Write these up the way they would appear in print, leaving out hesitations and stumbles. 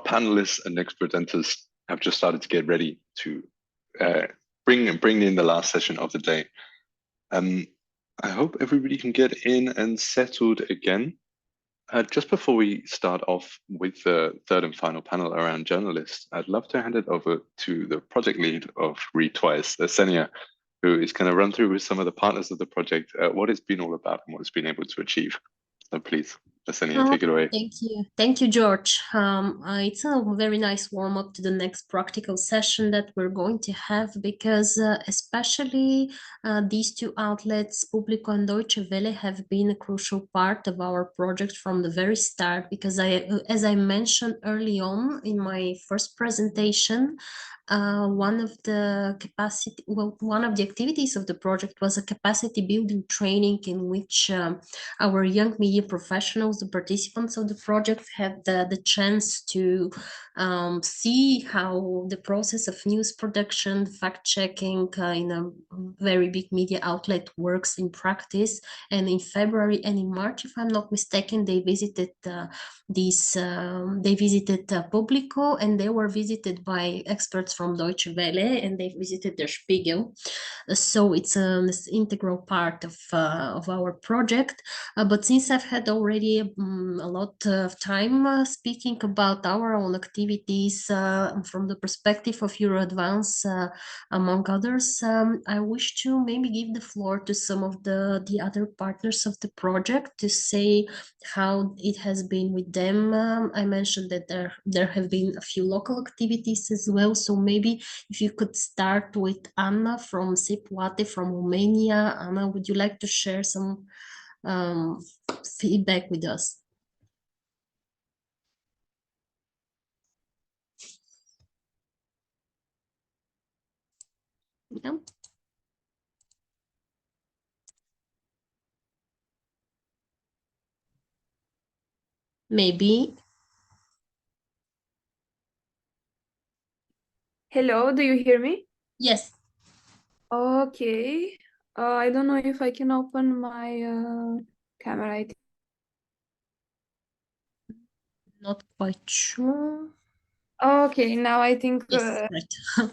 panelists and next presenters have just started to get ready to bring in the last session of the day. I hope everybody can get in and settled again. Just before we start off with the third and final panel around journalists, I'd love to hand it over to the project lead of Read Twice, Senia, who is going to run through with some of the partners of the project what it's been all about and what it's been able to achieve. So please, Senia, take it away. Thank you, George. It's a very nice warm-up to the next practical session that we're going to have, because especially these two outlets, Público and Deutsche Welle, have been a crucial part of our project from the very start, because as I mentioned early on in my first presentation, one of the activities of the project was a capacity building training in which our young media professionals, the participants of the project, had the chance to see how the process of news production, fact-checking in a very big media outlet works in practice. And in February and in March, if I'm not mistaken, they visited Público, and they were visited by experts from Deutsche Welle, and they visited Der Spiegel. So it's an integral part of our project. But since I've had already a lot of time speaking about our own activities from the perspective of EuroAdvance, among others, I wish to maybe give the floor to some of the other partners of the project to say how it has been with them. I mentioned that there have been a few local activities as well, so maybe if you could start with Anna from Poate from Romania. Anna, would you like to share some feedback with us? Yeah. Maybe. Hello, do you hear me? Yes. Okay. I don't know if I can open my camera. Not quite sure. Okay, now I think. Yes, right.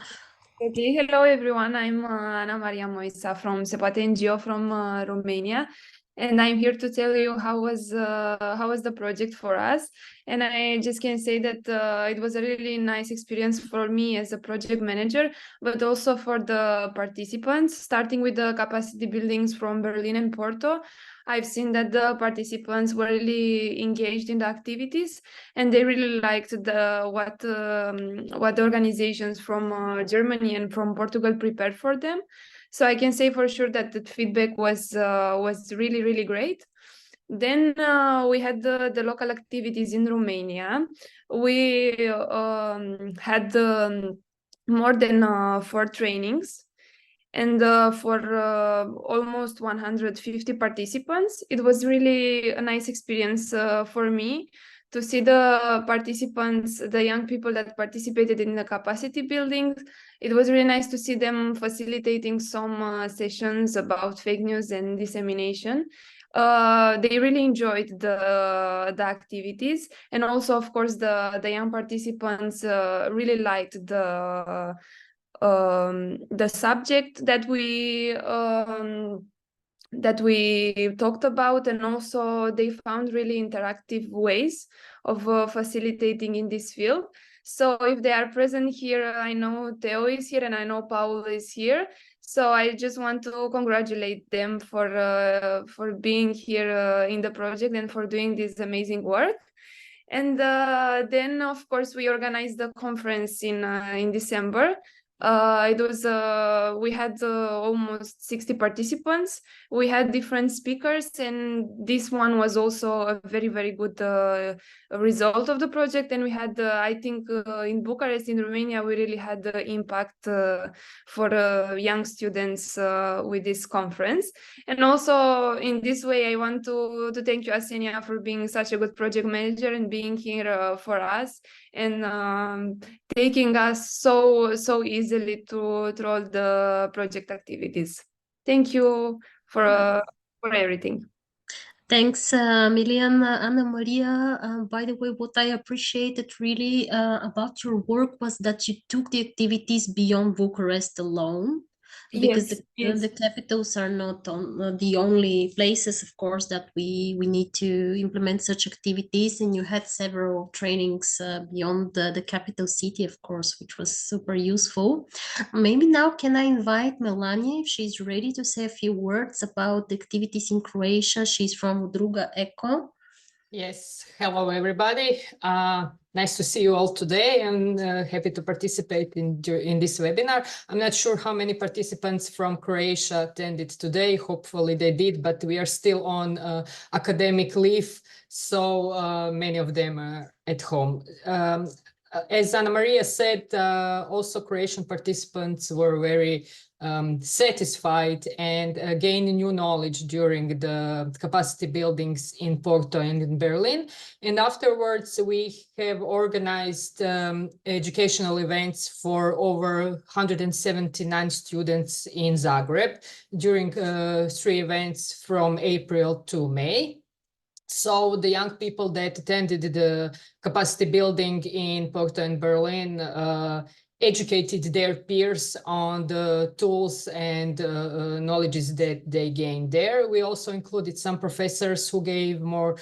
Okay, hello everyone. I'm Ana Maria Moisa from Poate NGO from Romania, and I'm here to tell you how was the project for us. And I just can say that it was a really nice experience for me as a project manager, but also for the participants. Starting with the capacity buildings from Berlin and Porto, I've seen that the participants were really engaged in the activities, and they really liked what the organizations from Germany and from Portugal prepared for them. So I can say for sure that the feedback was really, really great. Then we had the local activities in Romania. We had more than 4 trainings, and for almost 150 participants. It was really a nice experience for me to see the participants, the young people that participated in the capacity building. It was really nice to see them facilitating some sessions about fake news and dissemination. They really enjoyed the activities, and also, of course, the young participants really liked the subject that we talked about, and also they found really interactive ways of facilitating in this field. So if they are present here, I know Theo is here and I know Paul is here. So I just want to congratulate them for being here in the project and for doing this amazing work. And then, of course, we organized the conference in December. We had almost 60 participants. We had different speakers, and this one was also a very, very good result of the project. And we had, I think, in Bucharest, in Romania, we really had the impact for young students with this conference. And also, in this way, I want to thank you, Asenia, for being such a good project manager and being here for us, and taking us so easily through all the project activities. Thank you for everything. Thanks, Milian. Anna Maria. By the way, what I appreciated really about your work was that you took the activities beyond Bucharest alone, because Yes. the capitals are not the only places, of course, that we need to implement such activities. And you had several trainings beyond the capital city, of course, which was super useful. Maybe now can I invite Melanie if she's ready to say a few words about the activities in Croatia. She's from Udruga Echo. Yes, hello everybody. Nice to see you all today, and happy to participate in this webinar. I'm not sure how many participants from Croatia attended today. Hopefully they did, but we are still on academic leave, so many of them are at home. As Anna Maria said, also Croatian participants were very satisfied and gained new knowledge during the capacity buildings in Porto and in Berlin. And afterwards, we have organized educational events for over 179 students in Zagreb during 3 events from April to May. So the young people that attended the capacity building in Porto and Berlin educated their peers on the tools and knowledges that they gained there. We also included some professors who gave more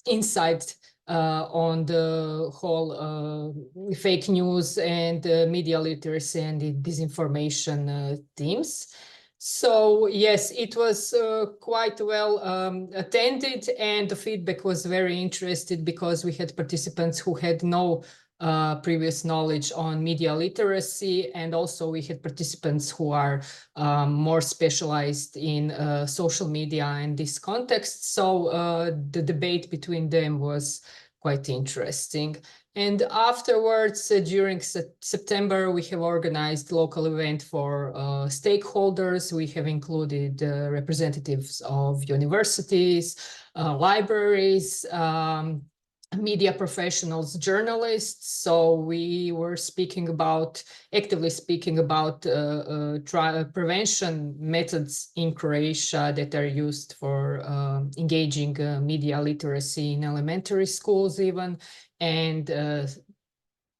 insight on the whole fake news and media literacy and the disinformation themes. So yes, it was quite well attended, and the feedback was very interesting because we had participants who had no previous knowledge on media literacy, and also we had participants who are more specialized in social media in this context. So the debate between them was quite interesting. And afterwards, during September, we have organized local event for stakeholders. We have included representatives of universities, libraries, media professionals, journalists. So we were actively speaking about prevention methods in Croatia that are used for engaging media literacy in elementary schools even, and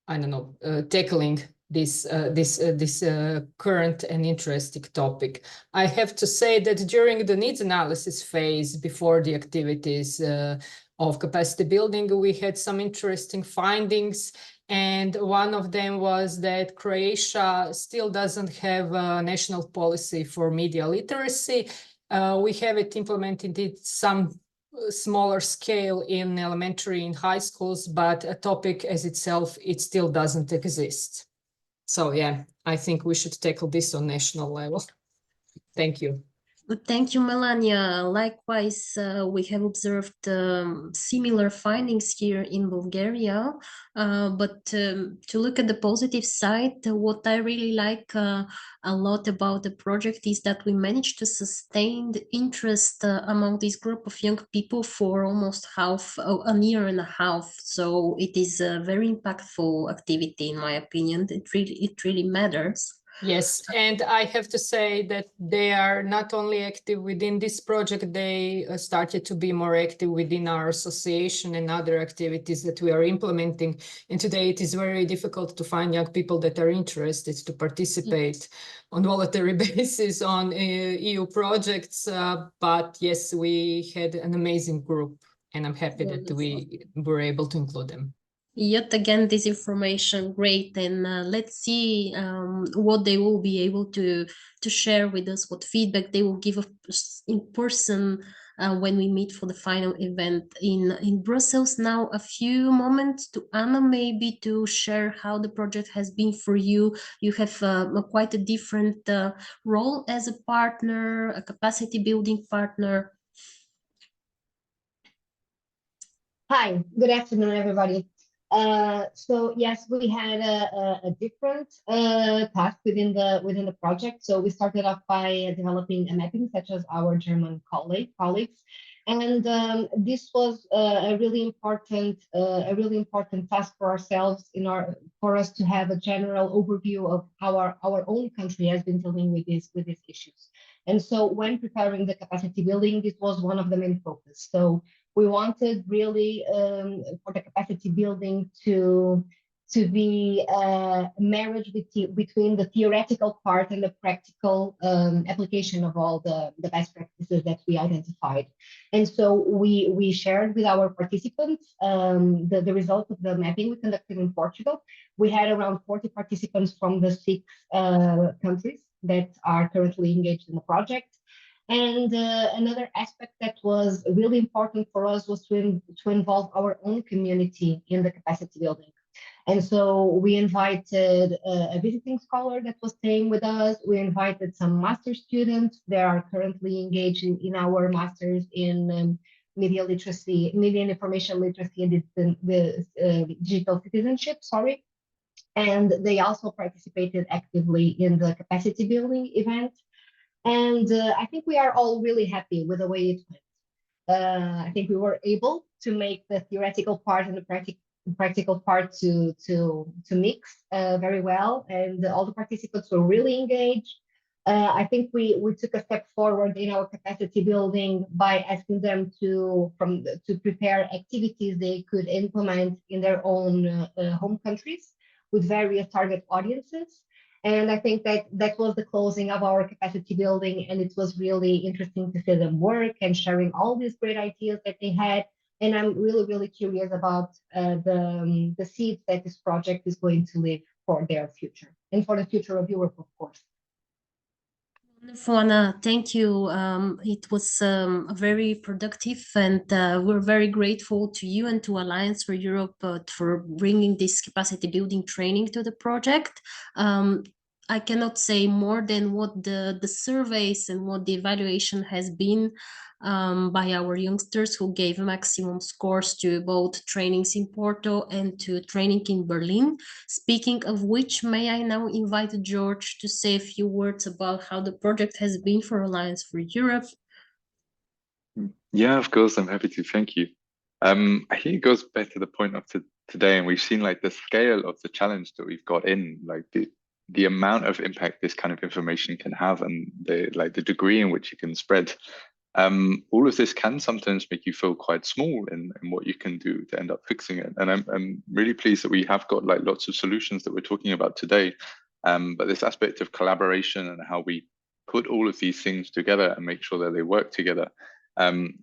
I don't know, tackling this current and interesting topic. I have to say that during the needs analysis phase before the activities of capacity building, we had some interesting findings. And one of them was that Croatia still doesn't have a national policy for media literacy. We have it implemented in some smaller scale in elementary and high schools, but a topic as itself, it still doesn't exist. So yeah, I think we should tackle this on national level. Thank you. Thank you, Melania. Likewise, we have observed similar findings here in Bulgaria. But to look at the positive side, what I really like a lot about the project is that we managed to sustain the interest among this group of young people for almost a year and a half. So it is a very impactful activity, in my opinion. It really matters. Yes, and I have to say that they are not only active within this project, they started to be more active within our association and other activities that we are implementing. And today it is very difficult to find young people that are interested to participate on voluntary basis on EU projects. But yes, we had an amazing group, and I'm happy that we were able to include them. Yet again, this information, great, and let's see what they will be able to share with us, what feedback they will give us in person when we meet for the final event in Brussels. Now, a few moments to Anna, maybe to share how the project has been for you. You have quite a different role as a partner, a capacity building partner. Hi, good afternoon, everybody. So yes, we had a different task within the project. So we started off by developing a mapping, such as our German colleagues, and this was a really important task for ourselves for us to have a general overview of how our own country has been dealing with these issues. And so when preparing the capacity building, this was one of the main focus. So we wanted really for the capacity building to be a marriage between the theoretical part and the practical application of all the best practices that we identified. And so we shared with our participants the results of the mapping we conducted in Portugal. We had around 40 participants from the 6 countries that are currently engaged in the project. And another aspect that was really important for us was to involve our own community in the capacity building. And so we invited a visiting scholar that was staying with us. We invited some master students that are currently engaged in our masters in media literacy, media and information literacy and digital citizenship, sorry. And they also participated actively in the capacity building event. And I think we are all really happy with the way it went. I think we were able to make the theoretical part and the practical part to mix very well, and all the participants were really engaged. I think we took a step forward in our capacity building by asking them to prepare activities they could implement in their own home countries with various target audiences. And I think that was the closing of our capacity building, and it was really interesting to see them work and sharing all these great ideas that they had. And I'm really, really curious about the seeds that this project is going to leave for their future and for the future of Europe, of course. Wonderful, Anna. Thank you. It was very productive, and we're very grateful to you and to Alliance for Europe for bringing this capacity building training to the project. I cannot say more than what the surveys and what the evaluation has been by our youngsters who gave maximum scores to both trainings in Porto and to training in Berlin. Speaking of which, may I now invite George to say a few words about how the project has been for Alliance for Europe? Yeah, of course, I'm happy to. Thank you. I think it goes back to the point of today, and we've seen like the scale of the challenge that we've got in, like the amount of impact this kind of information can have, and the degree in which it can spread. All of this can sometimes make you feel quite small in what you can do to end up fixing it. And I'm really pleased that we have got like lots of solutions that we're talking about today. But this aspect of collaboration and how we put all of these things together and make sure that they work together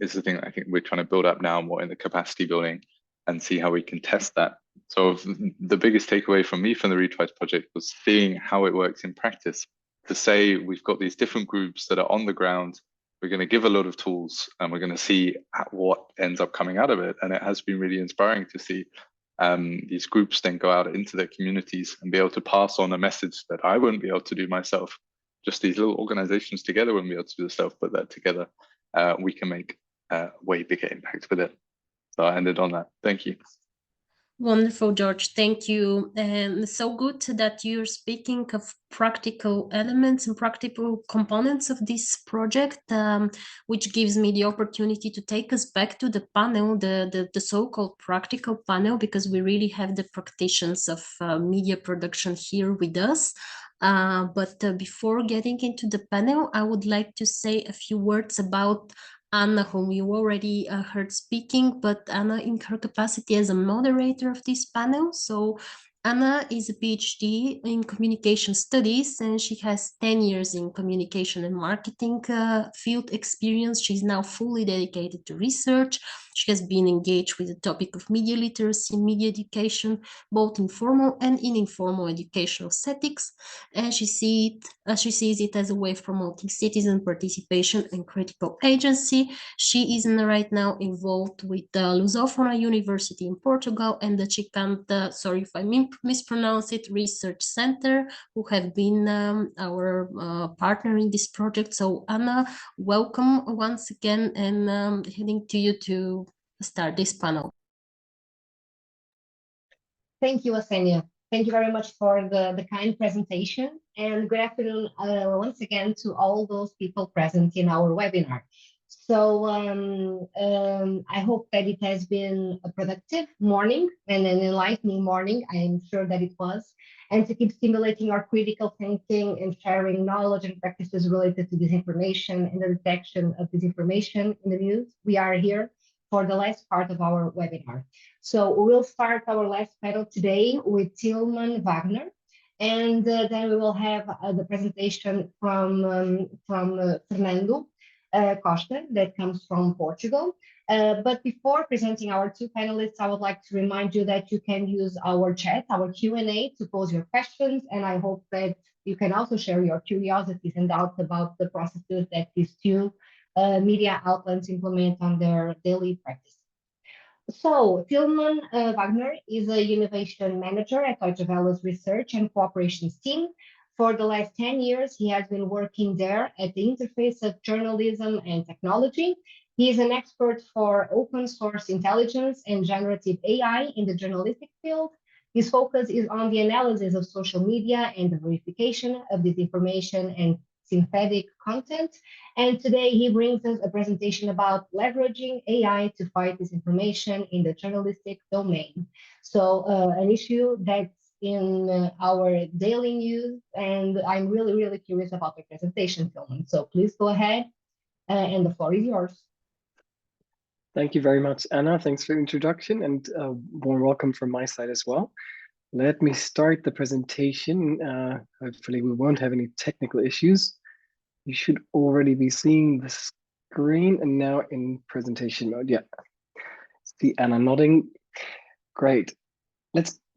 is the thing I think we're trying to build up now more in the capacity building and see how we can test that. So the biggest takeaway from me from the Retries project was seeing how it works in practice. To say we've got these different groups that are on the ground, we're going to give a lot of tools and we're going to see what ends up coming out of it. And it has been really inspiring to see these groups then go out into their communities and be able to pass on a message that I wouldn't be able to do myself. Just these little organizations together wouldn't be able to do the stuff, but that together we can make a way bigger impact with it. So I ended on that. Thank you. Wonderful, George. Thank you. And so good that you're speaking of practical elements and practical components of this project, which gives me the opportunity to take us back to the panel, the so-called practical panel, because we really have the practitioners of media production here with us. But before getting into the panel, I would like to say a few words about Anna, whom you already heard speaking, but Anna in her capacity as a moderator of this panel. So Anna is a PhD in communication studies, and she has 10 years in communication and marketing field experience. She's now fully dedicated to research. She has been engaged with the topic of media literacy and media education, both in formal and in informal educational settings. And she sees it as a way of promoting citizen participation and critical agency. She is right now involved with the Lusofona University in Portugal and the CICANT, sorry if I mispronounce it, Research Center, who have been our partner in this project. So Anna, welcome once again, and heading to you to start this panel. Thank you, Asenia. Thank you very much for the kind presentation, and good afternoon once again to all those people present in our webinar. So I hope that it has been a productive morning and an enlightening morning. I am sure that it was. And to keep stimulating our critical thinking and sharing knowledge and practices related to disinformation and the detection of disinformation in the news, we are here for the last part of our webinar. So we'll start our last panel today with Tilman Wagner. And then we will have the presentation from Fernando Costa, that comes from Portugal. But before presenting our two panelists, I would like to remind you that you can use our chat, our Q&A, to pose your questions. And I hope that you can also share your curiosities and doubts about the processes that these two media outlets implement on their daily practice. So Tilman Wagner is a innovation manager at Deutsche Welle's research and cooperations team. For the last 10 years, he has been working there at the interface of journalism and technology. He is an expert for open source intelligence and generative AI in the journalistic field. His focus is on the analysis of social media and the verification of disinformation and synthetic content. And today he brings us a presentation about leveraging AI to fight disinformation in the journalistic domain. So an issue that's in our daily news, and I'm really, really curious about the presentation, Tilman. So please go ahead, and the floor is yours. Thank you very much, Anna. Thanks for the introduction, and warm welcome from my side as well. Let me start the presentation. Hopefully we won't have any technical issues. You should already be seeing the screen, and now in presentation mode. Yeah, see Anna nodding. Great.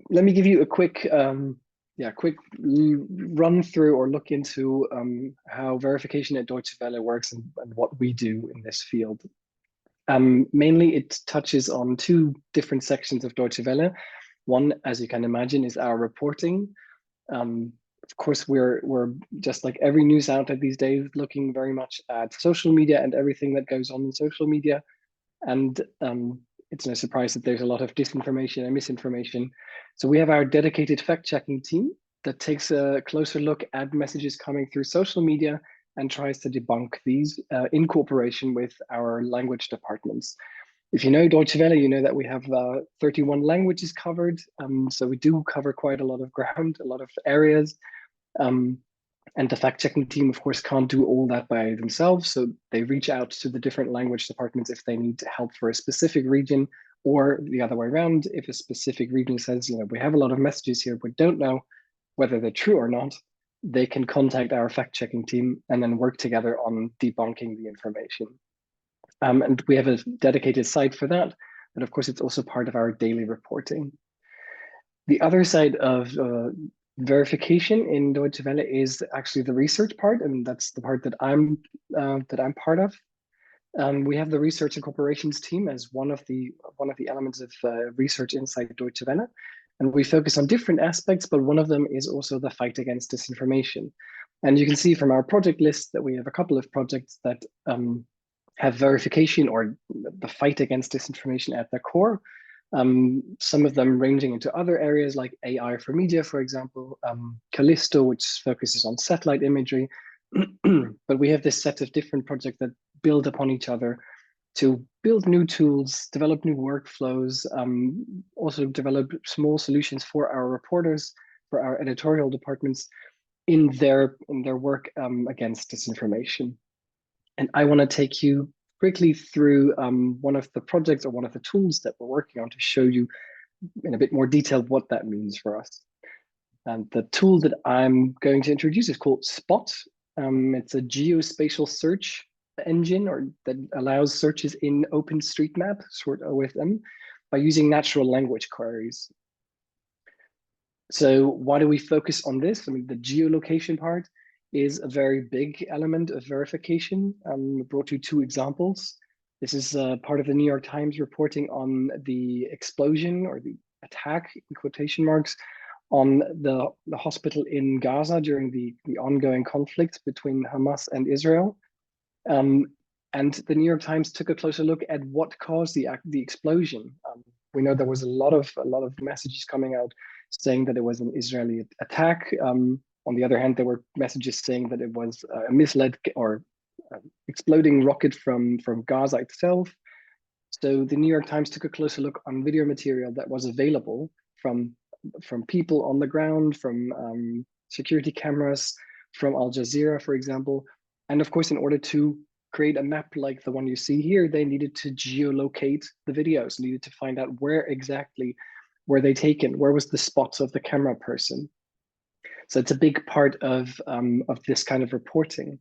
Let me give you a quick quick run through or look into how verification at Deutsche Welle works and what we do in this field. Mainly it touches on two different sections of Deutsche Welle. One, as you can imagine, is our reporting. Of course, we're just like every news outlet these days, looking very much at social media and everything that goes on in social media. And it's no surprise that there's a lot of disinformation and misinformation. So we have our dedicated fact-checking team that takes a closer look at messages coming through social media and tries to debunk these in cooperation with our language departments. If you know Deutsche Welle, you know that we have 31 languages covered. So we do cover quite a lot of ground, a lot of areas. And the fact-checking team, of course, can't do all that by themselves. So they reach out to the different language departments if they need help for a specific region, or the other way around. If a specific region says, you know, we have a lot of messages here, but don't know whether they're true or not, they can contact our fact-checking team and then work together on debunking the information. And we have a dedicated site for that. But of course, it's also part of our daily reporting. The other side of verification in Deutsche Welle is actually the research part, and that's the part that I'm part of. We have the research and corporations team as one of the elements of research inside Deutsche Welle, and we focus on different aspects, but one of them is also the fight against disinformation. And you can see from our project list that we have a couple of projects that have verification or the fight against disinformation at their core. Some of them ranging into other areas like AI for media, for example, Callisto, which focuses on satellite imagery. But we have this set of different projects that build upon each other to build new tools, develop new workflows, also develop small solutions for our reporters, for our editorial departments in their work against disinformation. And I want to take you quickly through one of the projects or one of the tools that we're working on to show you in a bit more detail what that means for us. And the tool that I'm going to introduce is called Spot. It's a geospatial search engine that allows searches in OpenStreetMap, short OSM, by using natural language queries. So why do we focus on this? I mean, the geolocation part is a very big element of verification. I brought you two examples. This is part of the New York Times reporting on the explosion or the attack, in quotation marks, on the hospital in Gaza during the ongoing conflict between Hamas and Israel. And the New York Times took a closer look at what caused the explosion. We know there was a lot of messages coming out saying that it was an Israeli attack. On the other hand, there were messages saying that it was a misled or exploding rocket from Gaza itself. So the New York Times took a closer look on video material that was available from people on the ground, from security cameras, from Al Jazeera, for example. And of course, in order to create a map like the one you see here, they needed to geolocate the videos, needed to find out where exactly were they taken, where was the spots of the camera person. So it's a big part of this kind of reporting.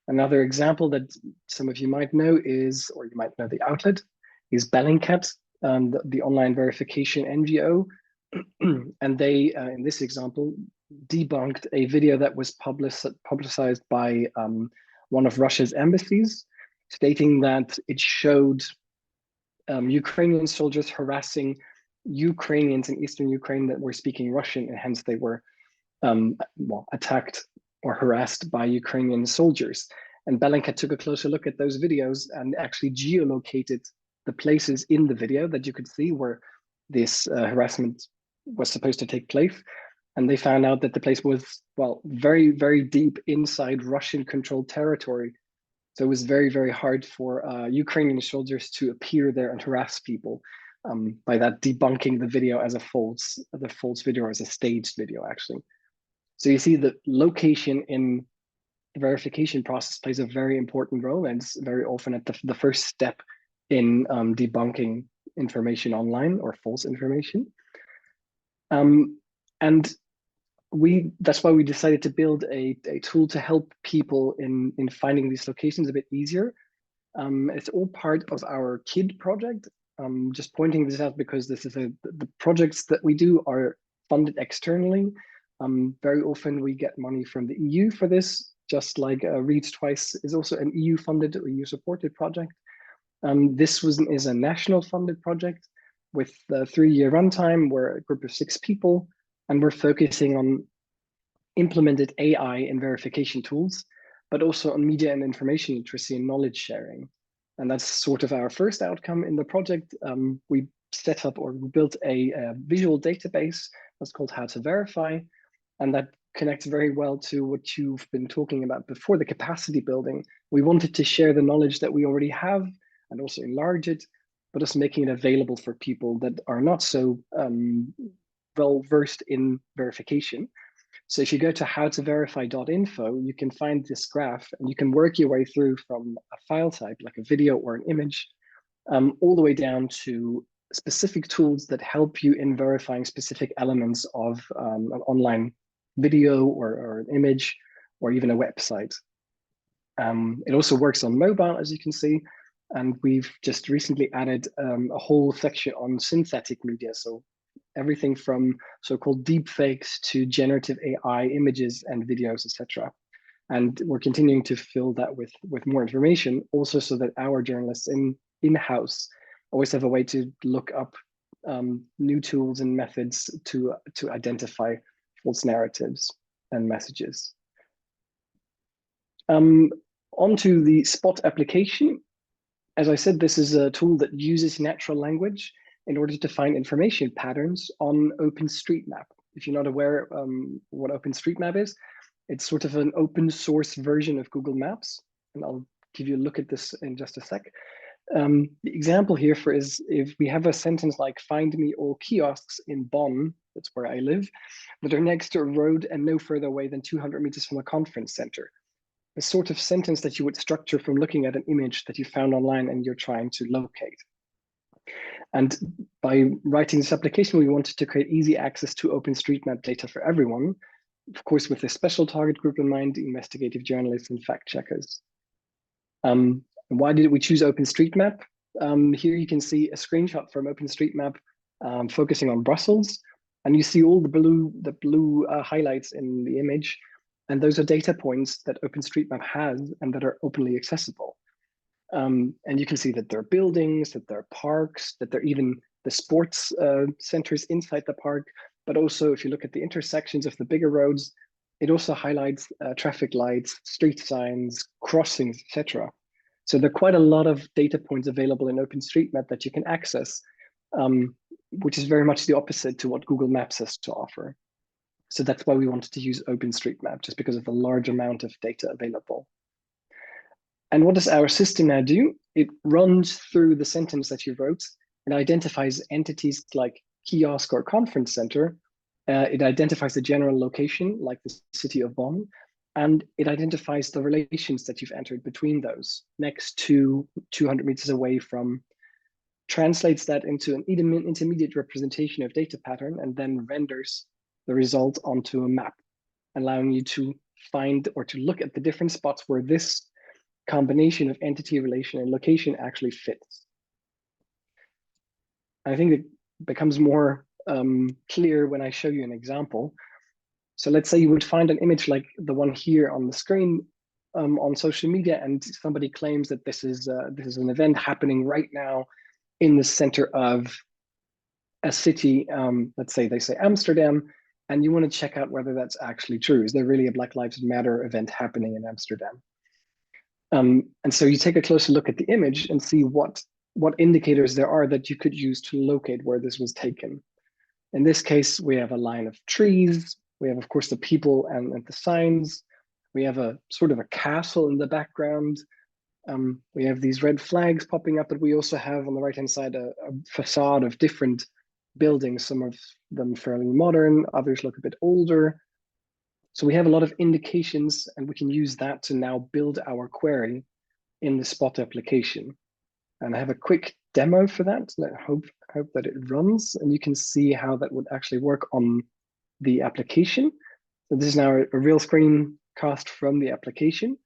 Another example that some of you might know is, or you might know the outlet, is Bellingcat, the online verification NGO. And they, in this example, debunked a video that was publicized by one of Russia's embassies, stating that it showed Ukrainian soldiers harassing Ukrainians in eastern Ukraine that were speaking Russian, and hence they were attacked or harassed by Ukrainian soldiers. And Bellingcat took a closer look at those videos and actually geolocated the places in the video that you could see where this harassment was supposed to take place. And they found out that the place was, well, very, very deep inside Russian-controlled territory. So it was very, very hard for Ukrainian soldiers to appear there and harass people by that debunking the video as a false video, as a staged video, actually. So you see the location in the verification process plays a very important role, and it's very often at the first step in debunking information online or false information. And that's why we decided to build a tool to help people in finding these locations a bit easier. It's all part of our KID project. Just pointing this out because this is the projects that we do are funded externally. Very often we get money from the EU for this, just like Reads Twice is also an EU-funded or EU-supported project. This is a national funded project with a 3-year runtime. We're a group of 6 people, and we're focusing on implemented AI in verification tools, but also on media and information literacy and knowledge sharing. And that's sort of our first outcome in the project. We set up, or we built a visual database that's called How to Verify, and that connects very well to what you've been talking about before, the capacity building. We wanted to share the knowledge that we already have and also enlarge it, but also making it available for people that are not so well versed in verification. So if you go to howtoverify.info, you can find this graph and you can work your way through from a file type like a video or an image, all the way down to specific tools that help you in verifying specific elements of an online video or an image or even a website. It also works on mobile, as you can see, and we've just recently added a whole section on synthetic media. So everything from so-called deepfakes to generative AI images and videos, etc. And we're continuing to fill that with more information, also so that our journalists in-house always have a way to look up new tools and methods to identify false narratives and messages. Onto the Spot application. As I said, this is a tool that uses natural language in order to find information patterns on OpenStreetMap. If you're not aware what OpenStreetMap is, it's sort of an open source version of Google Maps. And I'll give you a look at this in just a sec. The example here is if we have a sentence like, find me all kiosks in Bonn, that's where I live, that are next to a road and no further away than 200 meters from a conference center. The sort of sentence that you would structure from looking at an image that you found online and you're trying to locate. And by writing this application, we wanted to create easy access to OpenStreetMap data for everyone, of course, with a special target group in mind, investigative journalists and fact checkers. Why did we choose OpenStreetMap? Here you can see a screenshot from OpenStreetMap focusing on Brussels, and you see all the blue highlights in the image, and those are data points that OpenStreetMap has and that are openly accessible. And you can see that there are buildings, that there are parks, that there are even the sports centers inside the park. But also, if you look at the intersections of the bigger roads, it also highlights traffic lights, street signs, crossings, etc. So there are quite a lot of data points available in OpenStreetMap that you can access, which is very much the opposite to what Google Maps has to offer. So that's why we wanted to use OpenStreetMap, just because of the large amount of data available. And what does our system now do? It runs through the sentence that you wrote and identifies entities like kiosk or conference center. It identifies the general location, like the city of Bonn, and it identifies the relations that you've entered between those, next to 200 meters away from, translates that into an intermediate representation of data pattern, and then renders the result onto a map, allowing you to find or to look at the different spots where this combination of entity, relation, and location actually fits. I think it becomes more clear when I show you an example. So let's say you would find an image like the one here on the screen on social media, and somebody claims that this is an event happening right now in the center of a city. Let's say they say Amsterdam, and you want to check out whether that's actually true. Is there really a Black Lives Matter event happening in Amsterdam? And so you take a closer look at the image and see what indicators there are that you could use to locate where this was taken. In this case, we have a line of trees. We have, of course, the people and the signs. We have a sort of a castle in the background. We have these red flags popping up, but we also have on the right-hand side a facade of different buildings, some of them fairly modern, others look a bit older. So we have a lot of indications, and we can use that to now build our query in the Spot application. And I have a quick demo for that. I hope that it runs, and you can see how that would actually work on the application. So this is now a real screen cast from the application.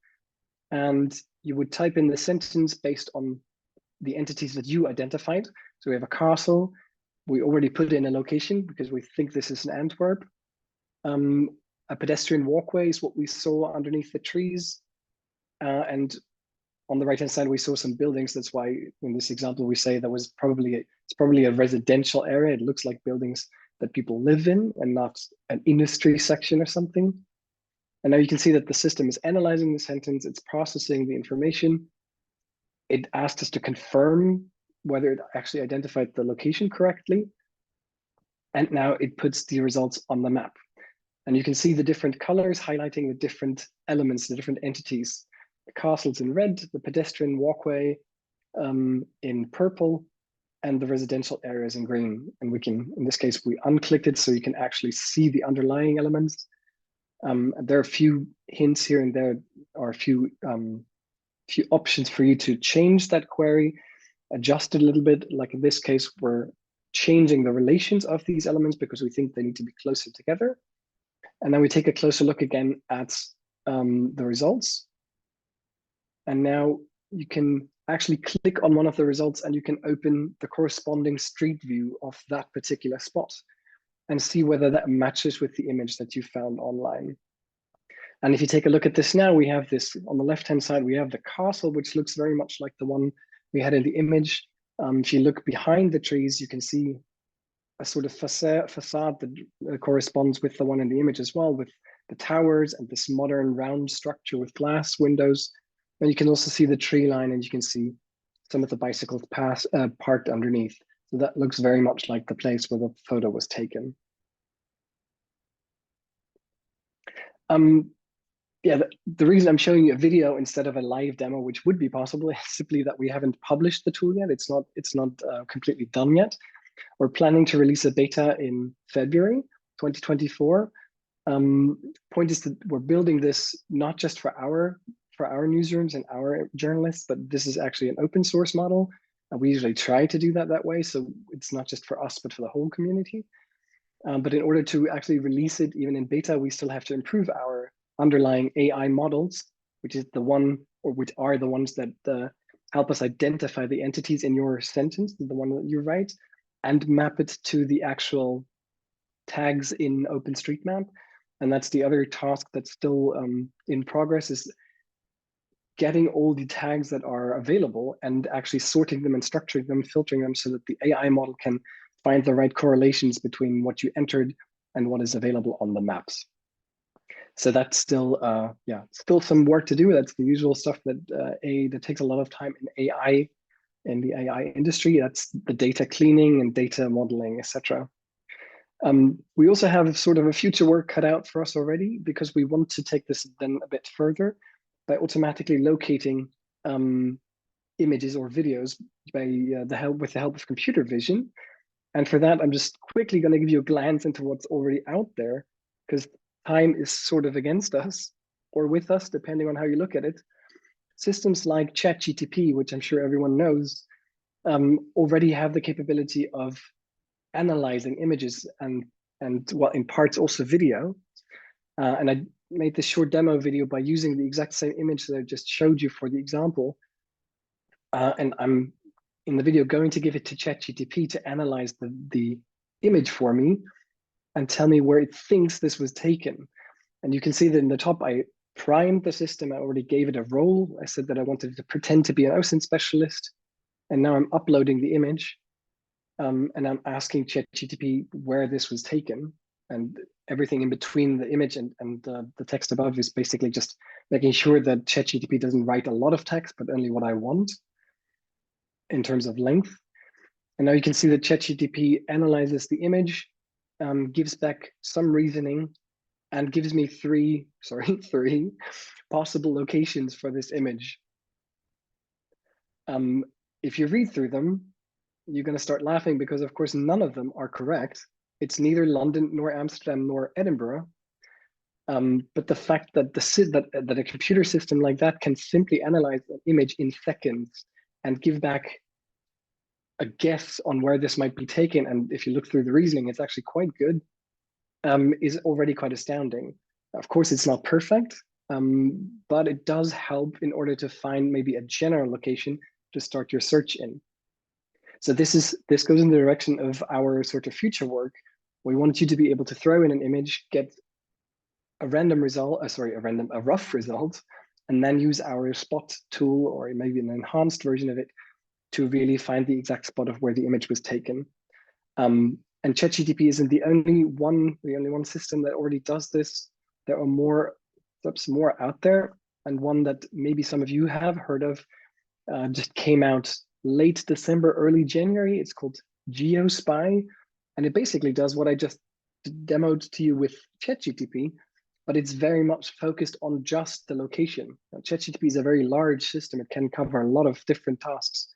And you would type in the sentence based on the entities that you identified. So we have a castle. We already put in a location because we think this is in Antwerp. A pedestrian walkway is what we saw underneath the trees. And on the right-hand side, we saw some buildings. That's why in this example, we say that was it's probably a residential area. It looks like buildings that people live in and not an industry section or something. And now you can see that the system is analyzing the sentence. It's processing the information. It asked us to confirm whether it actually identified the location correctly. And now it puts the results on the map. And you can see the different colors highlighting the different elements, the different entities. The castle's in red, the pedestrian walkway in purple, and the residential areas in green. And we can, in this case, we unclick it so you can actually see the underlying elements. There are a few hints here and there, or a few options for you to change that query, adjust it a little bit. Like in this case, we're changing the relations of these elements because we think they need to be closer together. And then we take a closer look again at the results. And now you can actually click on one of the results and you can open the corresponding street view of that particular spot and see whether that matches with the image that you found online. And if you take a look at this now, we have this on the left-hand side, we have the castle, which looks very much like the one we had in the image. If you look behind the trees, you can see a sort of facade that corresponds with the one in the image as well, with the towers and this modern round structure with glass windows. And you can also see the tree line, and you can see some of the bicycles parked underneath. So that looks very much like the place where the photo was taken. Yeah, the reason I'm showing you a video instead of a live demo, which would be possible, is simply that we haven't published the tool yet. It's not completely done yet. We're planning to release a beta in February 2024. Point is that we're building this not just for our newsrooms and our journalists, but this is actually an open source model. We usually try to do that way, so it's not just for us, but for the whole community. But in order to actually release it, even in beta, we still have to improve our underlying AI models, which are the ones that help us identify the entities in your sentence, the one that you write, and map it to the actual tags in OpenStreetMap. And that's the other task that's still in progress, is getting all the tags that are available and actually sorting them and structuring them, filtering them so that the AI model can find the right correlations between what you entered and what is available on the maps. So that's still, still some work to do. That's the usual stuff that takes a lot of time in AI, in the AI industry. That's the data cleaning and data modeling, etc. We also have sort of a future work cut out for us already, because we want to take this then a bit further by automatically locating images or videos by with the help of computer vision. And for that, I'm just quickly going to give you a glance into what's already out there, because time is sort of against us or with us, depending on how you look at it. Systems like ChatGTP, which I'm sure everyone knows, already have the capability of analyzing images and well, in parts also video. And I made this short demo video by using the exact same image that I just showed you for the example. And I'm in the video going to give it to ChatGTP to analyze the image for me and tell me where it thinks this was taken. And you can see that in the top, I primed the system. I already gave it a role. I said that I wanted to pretend to be an OSINT specialist. And now I'm uploading the image. And I'm asking ChatGTP where this was taken. And everything in between the image and the text above is basically just making sure that ChatGTP doesn't write a lot of text, but only what I want in terms of length. And now you can see that ChatGTP analyzes the image, gives back some reasoning, and gives me three possible locations for this image. If you read through them, you're going to start laughing because, of course, none of them are correct. It's neither London nor Amsterdam nor Edinburgh. But the fact that that a computer system like that can simply analyze an image in seconds and give back a guess on where this might be taken, and if you look through the reasoning, it's actually quite good, is already quite astounding. Of course, it's not perfect, but it does help in order to find maybe a general location to start your search in. So this goes in the direction of our sort of future work. We want you to be able to throw in an image, get a random result, a rough result, and then use our spot tool or maybe an enhanced version of it to really find the exact spot of where the image was taken. And ChatGTP isn't the only one system that already does this. There are more out there, and one that maybe some of you have heard of just came out late December, early January. It's called GeoSpy, and it basically does what I just demoed to you with ChatGTP, but it's very much focused on just the location. Now, ChatGTP is a very large system. It can cover a lot of different tasks.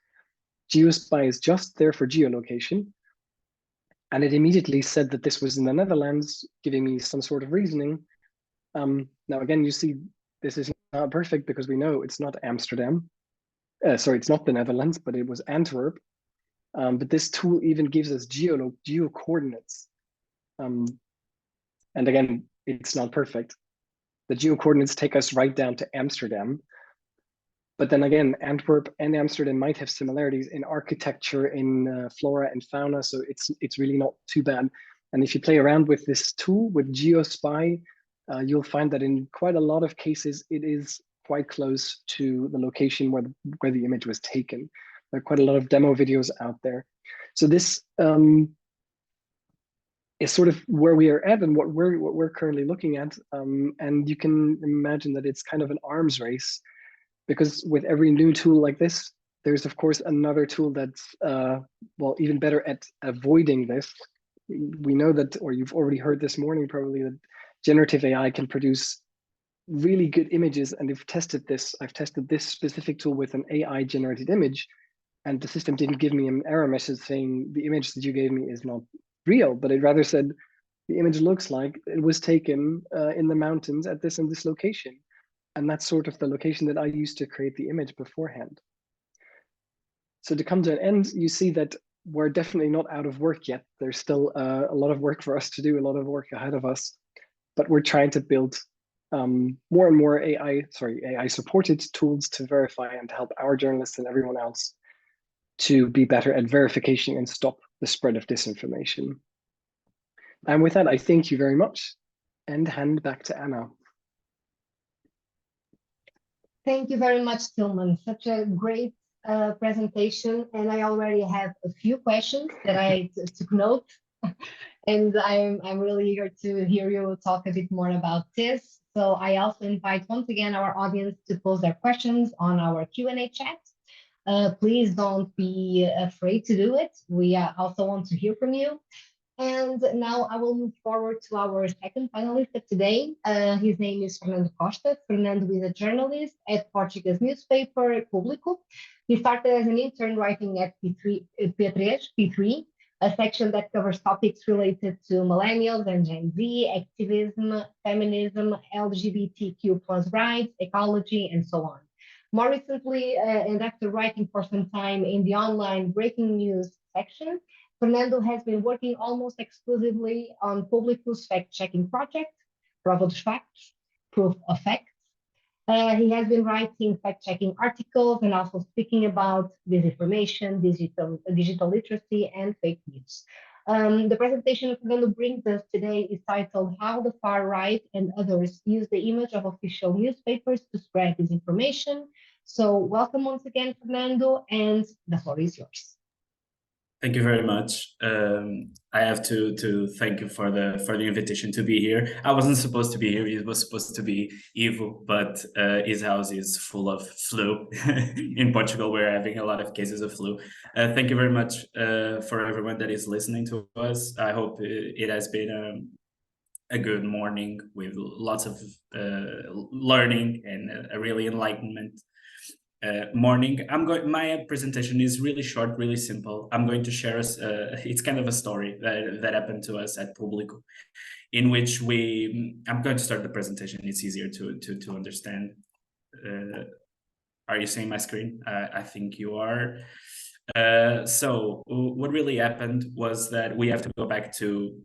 GeoSpy is just there for geolocation. And it immediately said that this was in the Netherlands, giving me some sort of reasoning. Now, again, you see, this is not perfect because we know it's not Amsterdam. It's not the Netherlands, but it was Antwerp. But this tool even gives us geo coordinates. And again, it's not perfect. The geo coordinates take us right down to Amsterdam. But then again, Antwerp and Amsterdam might have similarities in architecture, in flora and fauna, so it's really not too bad. And if you play around with this tool, with GeoSpy, you'll find that in quite a lot of cases, it is quite close to the location where the image was taken. There are quite a lot of demo videos out there. So this is sort of where we are at and what we're currently looking at. And you can imagine that it's kind of an arms race, because with every new tool like this, there's of course another tool that's well, even better at avoiding this. We know that, or you've already heard this morning probably, that generative AI can produce really good images, and I've tested this specific tool with an AI generated image, and the system didn't give me an error message saying the image that you gave me is not real, but it rather said the image looks like it was taken in the mountains at this and this location. And that's sort of the location that I used to create the image beforehand. So to come to an end, you see that we're definitely not out of work yet. There's still a lot of work for us to do, a lot of work ahead of us, but we're trying to build more and more AI supported tools to verify and to help our journalists and everyone else to be better at verification and stop the spread of disinformation. And with that, I thank you very much and hand back to Anna. Thank you very much, Tilman. Such a great presentation. And I already have a few questions that I took note. And I'm really eager to hear you talk a bit more about this. So I also invite once again our audience to pose their questions on our Q&A chat. Please don't be afraid to do it. We also want to hear from you. And now I will move forward to our second panelist of today. His name is Fernando Costa. Fernando is a journalist at Portuguese newspaper Público. He started as an intern writing at P3, a section that covers topics related to millennials and Gen Z, activism, feminism, LGBTQ+ rights, ecology, and so on. More recently, and after writing for some time in the online breaking news section, Fernando has been working almost exclusively on Público's fact-checking project, Prova dos Factos, Proof of Facts. He has been writing fact-checking articles and also speaking about disinformation, digital literacy, and fake news. The presentation Fernando brings us today is titled How the Far Right and Others Use the Image of Official Newspapers to Spread Disinformation. So welcome once again, Fernando, and the floor is yours. Thank you very much. I have to thank you for the invitation to be here. I wasn't supposed to be here. It was supposed to be Ivo, but his house is full of flu. In Portugal, we're having a lot of cases of flu. Thank you very much for everyone that is listening to us. I hope it has been a good morning with lots of learning and a really enlightenment morning. My presentation is really short, really simple. I'm going to share us. It's kind of a story that happened to us at Público, in which I'm going to start the presentation. It's easier to understand. Are you seeing my screen? I think you are. So what really happened was that we have to go back to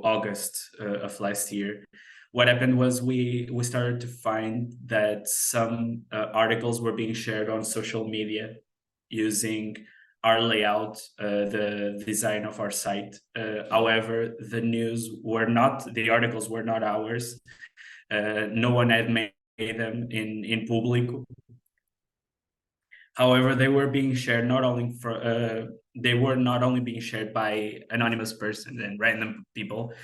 August of last year. What happened was we started to find that some articles were being shared on social media using our layout, the design of our site. However, the articles were not ours. No one had made them in Público. However, they were being shared they were not only being shared by anonymous persons and random people,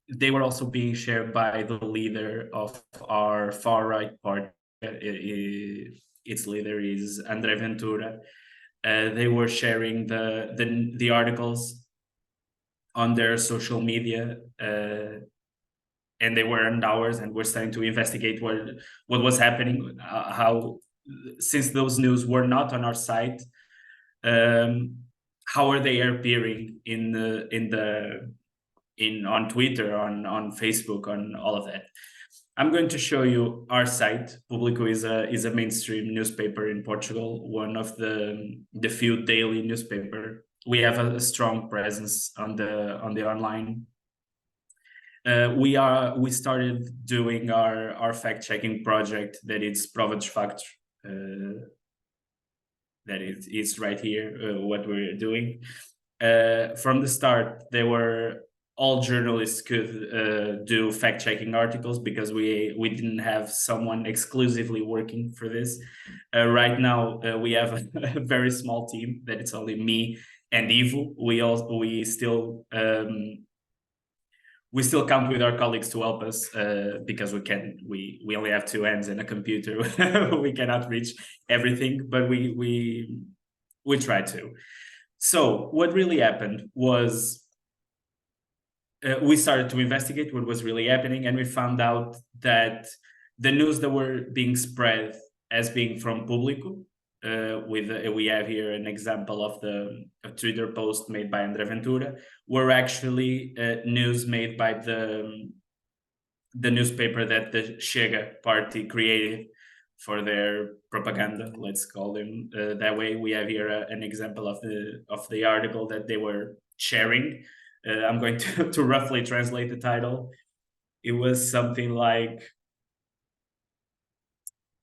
they were also being shared by the leader of our far-right party. Its leader is André Ventura. They were sharing the articles on their social media, and they weren't ours, and we're starting to investigate what was happening, how, since those news were not on our site, how are they appearing on Twitter, on Facebook, on all of that. I'm going to show you our site. Público is a mainstream newspaper in Portugal, one of the few daily newspaper. We have a strong presence on the online. We started doing our fact-checking project that is Prova dos Factos. That is right here, what we're doing. From the start, all journalists could do fact-checking articles because we didn't have someone exclusively working for this. Right now, we have a very small team that it's only me and Ivo. We still count with our colleagues to help us because we only have two hands and a computer. We cannot reach everything, but we try to. So what really happened was we started to investigate what was really happening, and we found out that the news that were being spread as being from Público, we have here an example of a Twitter post made by André Ventura, were actually news made by the newspaper that the Chega party created for their propaganda, let's call them that way. We have here an example of the article that they were sharing. I'm going to roughly translate the title. It was something like,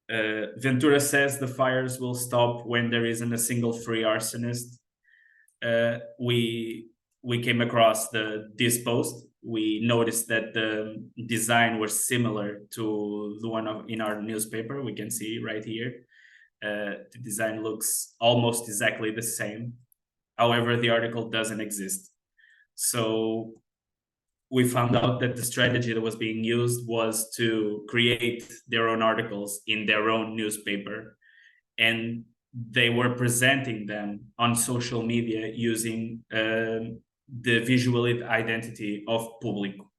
Ventura says the fires will stop when there isn't a single free arsonist. We came across this post. We noticed that the design was similar to the one in our newspaper. We can see right here. The design looks almost exactly the same. However, the article doesn't exist. So we found out that the strategy that was being used was to create their own articles in their own newspaper, and they were presenting them on social media using the visual identity of Público.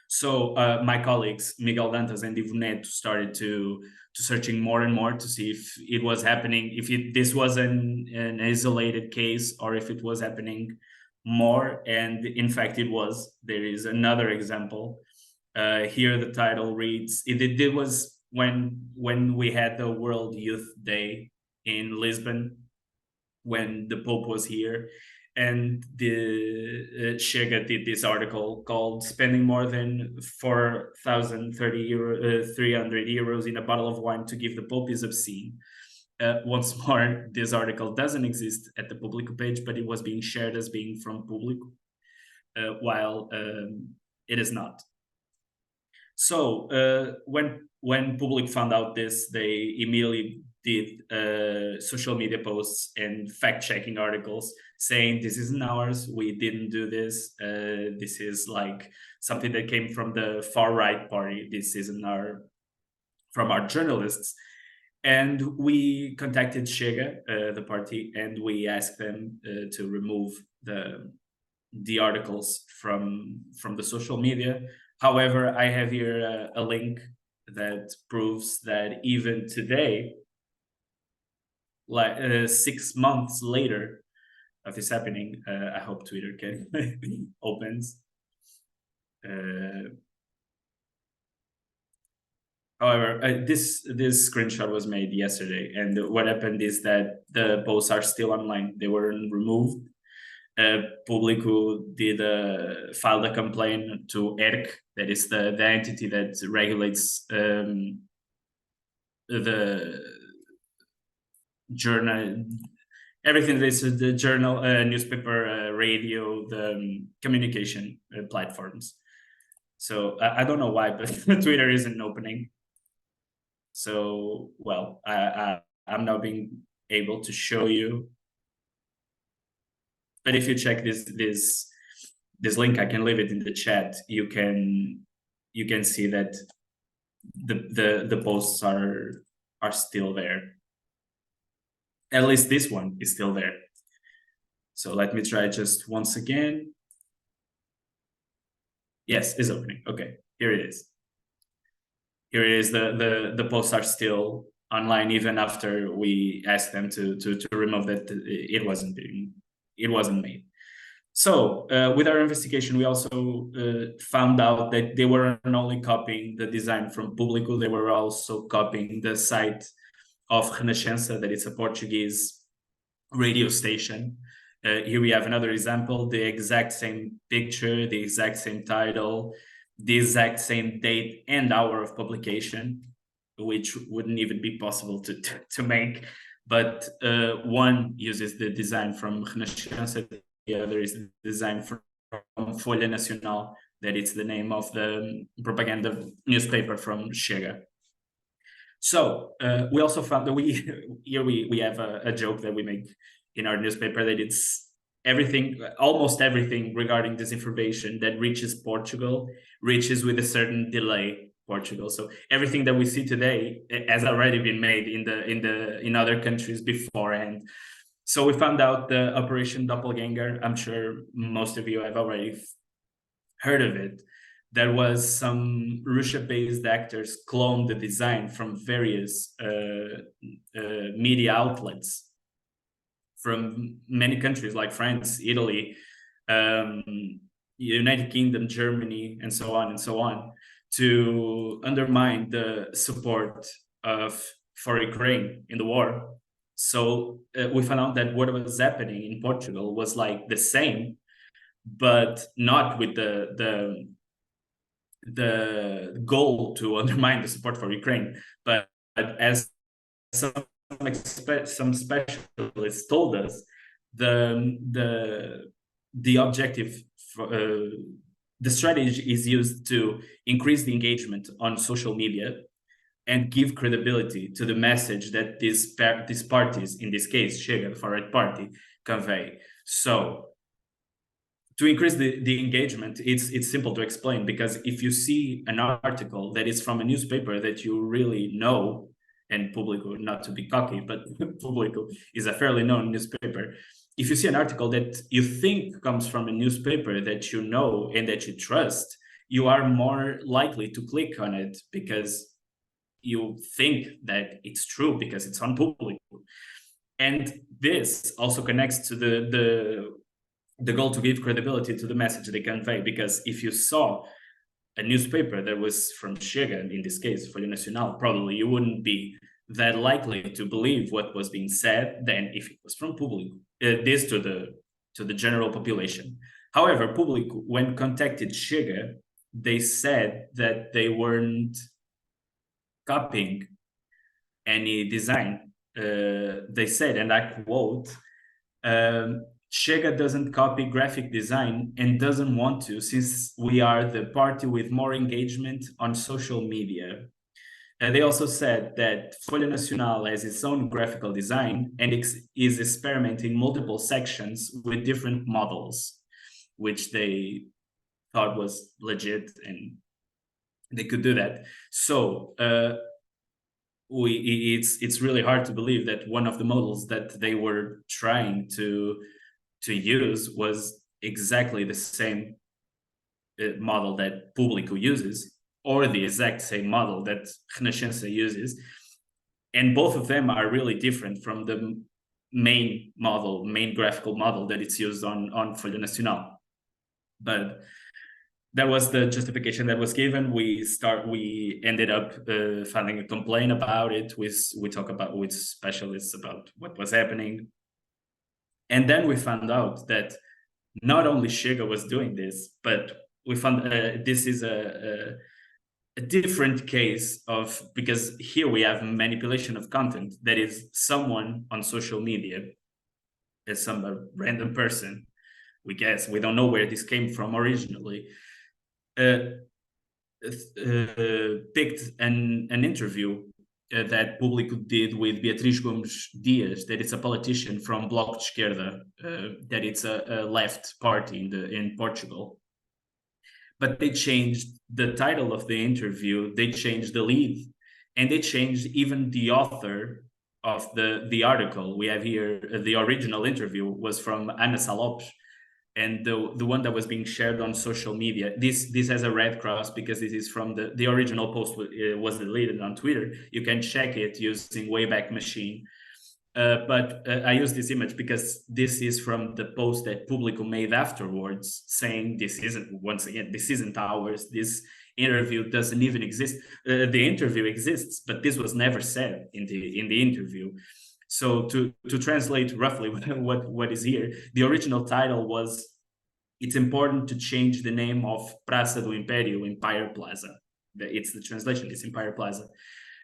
So my colleagues, Miguel Dantas and Ivo Neto, started to searching more and more to see if it was happening, if this was an isolated case or if it was happening more. And in fact, it was. There is another example. Here the title reads, it was when we had the World Youth Day in Lisbon, when the Pope was here. And the CICANT did this article called "Spending More Than 4,030 euro, 300 euros in a bottle of wine to give the Pope is obscene." Once more, this article doesn't exist at the Público page, but it was being shared as being from Público, while it is not. So when Público found out this, they immediately did social media posts and fact-checking articles saying this isn't ours, we didn't do this, this is like something that came from the far-right party, this isn't from our journalists. And we contacted CICANT, the party, and we asked them to remove the articles from the social media. However, I have here a link that proves that even today, like 6 months later of this happening, I hope Twitter can opens. However, this screenshot was made yesterday, and what happened is that the posts are still online. They weren't removed. Público filed a complaint to ERC, that is the entity that regulates the journal, everything that is the journal, newspaper, radio, the communication platforms. So I don't know why, but Twitter isn't opening. So, well, I'm now being able to show you. But if you check this link, I can leave it in the chat. You can see that the posts are still there. At least this one is still there. So let me try just once again. Yes, it's opening. Okay, here it is. Here it is. The posts are still online even after we asked them to remove that. It wasn't made. So with our investigation, we also found out that they weren't only copying the design from Público, they were also copying the site of Renascença, that is a Portuguese radio station. Here we have another example, the exact same picture, the exact same title, the exact same date and hour of publication, which wouldn't even be possible to make. But one uses the design from Renascença, the other is the design from Folha Nacional, that it's the name of the propaganda newspaper from CICANT. So we also found that we have a joke that we make in our newspaper, that it's almost everything regarding disinformation that reaches Portugal reaches with a certain delay Portugal. So everything that we see today has already been made in other countries beforehand. So we found out the Operation Doppelganger. I'm sure most of you have already heard of it. There was some Russia-based actors cloned the design from various media outlets from many countries like France, Italy, United Kingdom, Germany, and so on, to undermine the support for Ukraine in the war. So we found out that what was happening in Portugal was like the same, but not with the goal to undermine the support for Ukraine, but as some specialists told us, the objective for, the strategy is used to increase the engagement on social media and give credibility to the message that these parties, in this case CICANT, the far-right party, convey. So to increase the engagement, it's simple to explain, because if you see an article that is from a newspaper that you really know, and Público, not to be cocky, but Público is a fairly known newspaper, if you see an article that you think comes from a newspaper that you know and that you trust, you are more likely to click on it because you think that it's true because it's on Público. And this also connects to the goal to give credibility to the message they convey, because if you saw a newspaper that was from Chega, in this case, Folha Nacional, probably you wouldn't be that likely to believe what was being said than if it was from Público. This to the general population. However, Público, when contacted Chega, they said that they weren't copying any design. They said, and I quote, Chega doesn't copy graphic design and doesn't want to, since we are the party with more engagement on social media. And they also said that Folha Nacional has its own graphical design and is experimenting multiple sections with different models, which they thought was legit and they could do that. So it's really hard to believe that one of the models that they were trying to use was exactly the same model that Público uses, or the exact same model that Renascença uses. And both of them are really different from the main graphical model that it's used on Folha Nacional. But that was the justification that was given. We ended up filing a complaint about it. We talk about with specialists about what was happening. And then we found out that not only Chega was doing this, but we found this is a different case of, because here we have manipulation of content that is someone on social media, as some random person, we guess, we don't know where this came from originally, picked an interview that Público did with Beatriz Gomes Dias, that it's a politician from Bloco de Esquerda, that it's a left party in Portugal. But they changed the title of the interview, they changed the lead, and they changed even the author of the article. We have here, the original interview was from Ana Salopes, and the one that was being shared on social media, this has a red cross because this is from the original post was deleted on Twitter. You can check it using Wayback Machine. But I use this image because this is from the post that Público made afterwards, saying this isn't ours. This interview doesn't even exist. The interview exists, but this was never said in the interview. So to translate roughly what is here, the original title was, "It's important to change the name of Praça do Império, Empire Plaza." It's the translation, it's Empire Plaza.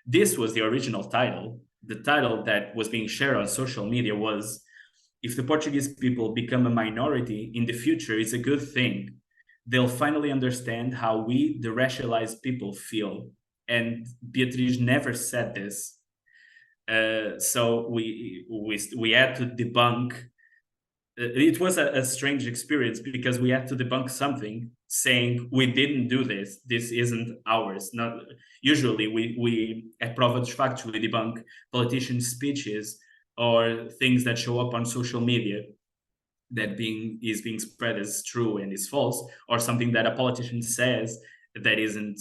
This was the original title. The title that was being shared on social media was, "If the Portuguese people become a minority in the future, it's a good thing. They'll finally understand how we, the racialized people, feel." And Beatriz never said this. So we had to debunk. It was a strange experience because we had to debunk something saying we didn't do this. This isn't ours. Not usually we at Prova dos Factos we debunk politicians' speeches or things that show up on social media that is being spread as true and is false, or something that a politician says that isn't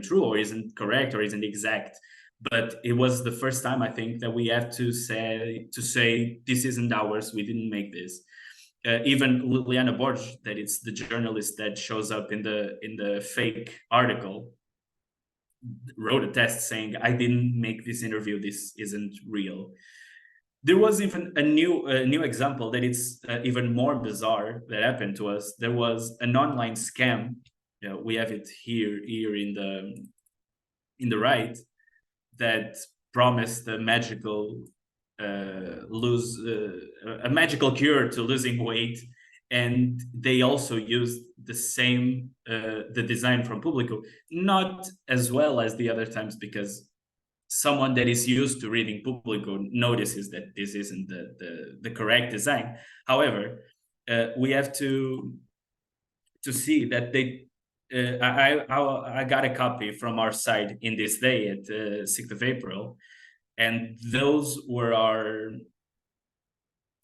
true or isn't correct or isn't exact. But it was the first time, I think, that we have to say this isn't ours, we didn't make this. Even Liliana Borges, that it's the journalist that shows up in the fake article, wrote a test saying, "I didn't make this interview, this isn't real." There was even a new example that it's even more bizarre that happened to us. There was an online scam. We have it here in the right, that promised a magical cure to losing weight, and they also used the same the design from Público, not as well as the other times, because someone that is used to reading Público notices that this isn't the correct design. However, we have to see that they. I got a copy from our site in this day at 6th of April, and those were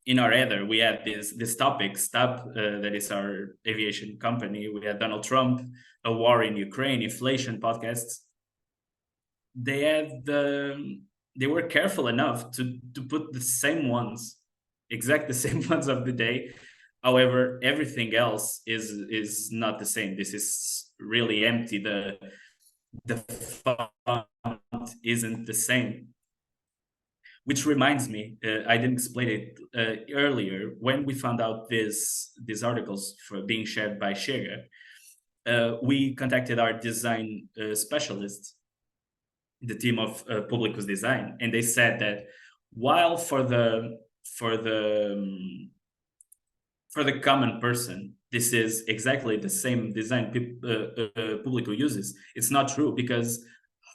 in our header, we had this topic, STOP, that is our aviation company. We had Donald Trump, a war in Ukraine, inflation podcasts. They were careful enough to put the same ones, exact the same ones of the day. However, everything else is not the same. This is really empty. The font isn't the same. Which reminds me, I didn't explain it earlier. When we found out these articles for being shared by Chega, we contacted our design specialists, the team of Público's design, and they said that while for the common person, this is exactly the same design Público uses, it's not true, because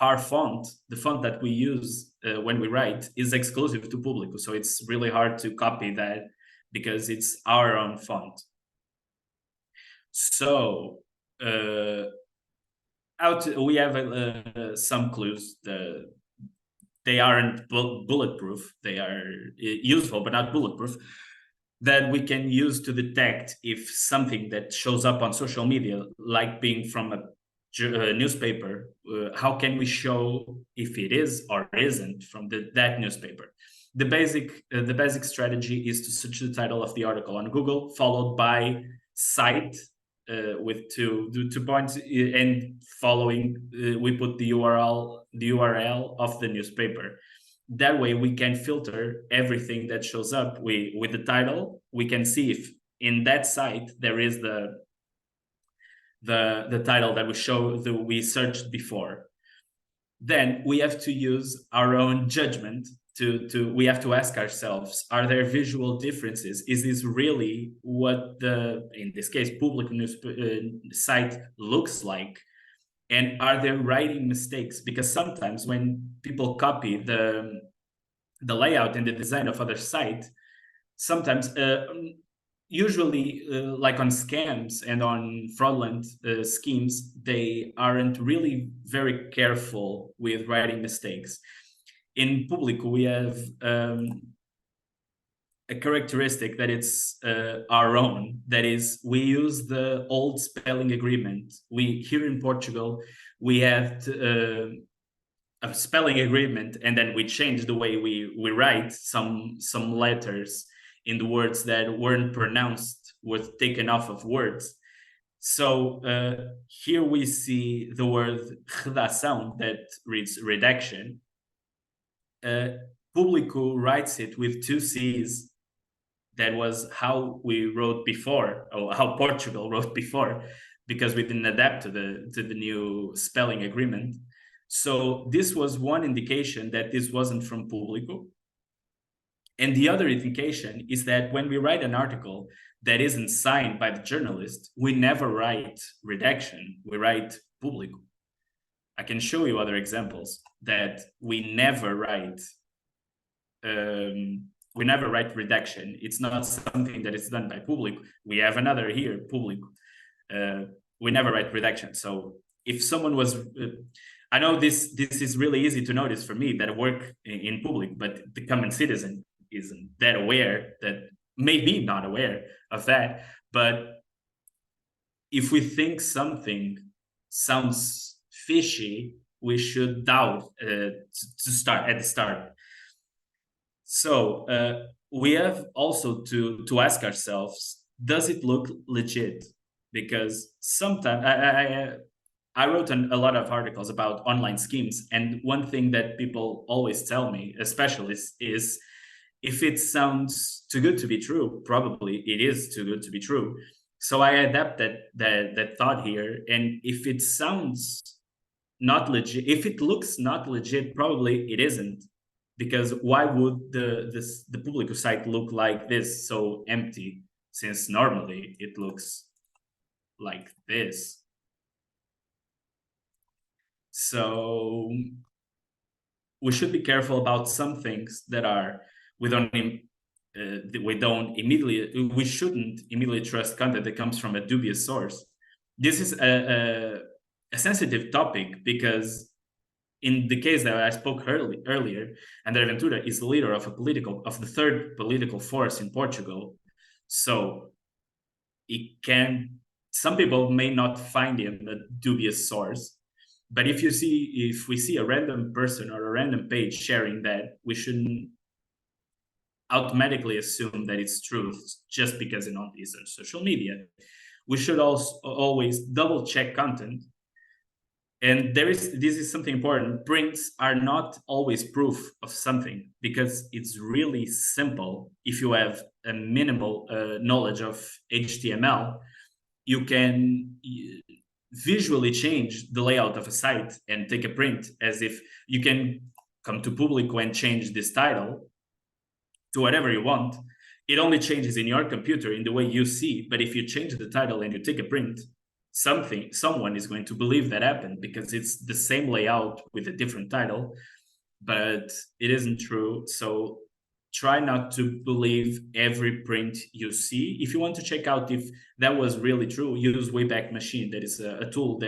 our font, the font that we use when we write, is exclusive to Público. So it's really hard to copy that because it's our own font. So we have some clues. They aren't bulletproof. They are useful, but not bulletproof, that we can use to detect if something that shows up on social media, like being from a newspaper, how can we show if it is or isn't from that newspaper? The basic strategy is to search the title of the article on Google, followed by cite with two points, and following we put the URL of the newspaper. That way we can filter everything that shows up. With the title, we can see if in that site there is the title that we searched before. Then we have to use our own judgment we have to ask ourselves, are there visual differences? Is this really what in this case, Público news site looks like? And are there writing mistakes? Because sometimes when people copy the layout and the design of other site, sometimes usually like on scams and on fraudulent schemes, they aren't really very careful with writing mistakes. In Público, we have a characteristic that it's our own. That is, we use the old spelling agreement. Here in Portugal, we have a spelling agreement, and then we change the way we write some letters in the words that weren't pronounced, were taken off of words. So here we see the word redação that reads redaction. Público writes it with 2 C's. That was how we wrote before, or how Portugal wrote before, because we didn't adapt to the new spelling agreement. So this was one indication that this wasn't from Público. And the other indication is that when we write an article that isn't signed by the journalist, we never write redaction, we write Público. I can show you other examples that we never write redaction. It's not something that is done by Público. We have another here, Público. We never write redaction. So if someone was, I know this is really easy to notice for me that I work in Público, but the common citizen isn't that aware, that maybe not aware of that. But if we think something sounds fishy, we should doubt to start at the start. So we have also to ask ourselves, does it look legit? Because sometimes I wrote a lot of articles about online schemes, and one thing that people always tell me, especially, is if it sounds too good to be true, probably it is too good to be true. So I adapt that thought here, and if it sounds not legit, if it looks not legit, probably it isn't, because why would the Público site look like this, so empty, since normally it looks like this? So we should be careful about some things that are we shouldn't immediately trust content that comes from a dubious source. This is a sensitive topic, because in the case that I spoke earlier, André Ventura is the leader of the third political force in Portugal. So some people may not find him a dubious source, but if we see a random person or a random page sharing that, we shouldn't automatically assume that it's truth just because it's on social media. We should also always double check content. And this is something important. Prints are not always proof of something, because it's really simple. If you have a minimal knowledge of HTML, you can visually change the layout of a site and take a print, as if you can come to Público and change this title to whatever you want. It only changes in your computer in the way you see, but if you change the title and you take a print, someone is going to believe that happened, because it's the same layout with a different title, but it isn't true. So try not to believe every print you see. If you want to check out if that was really true, use Wayback Machine. That is a tool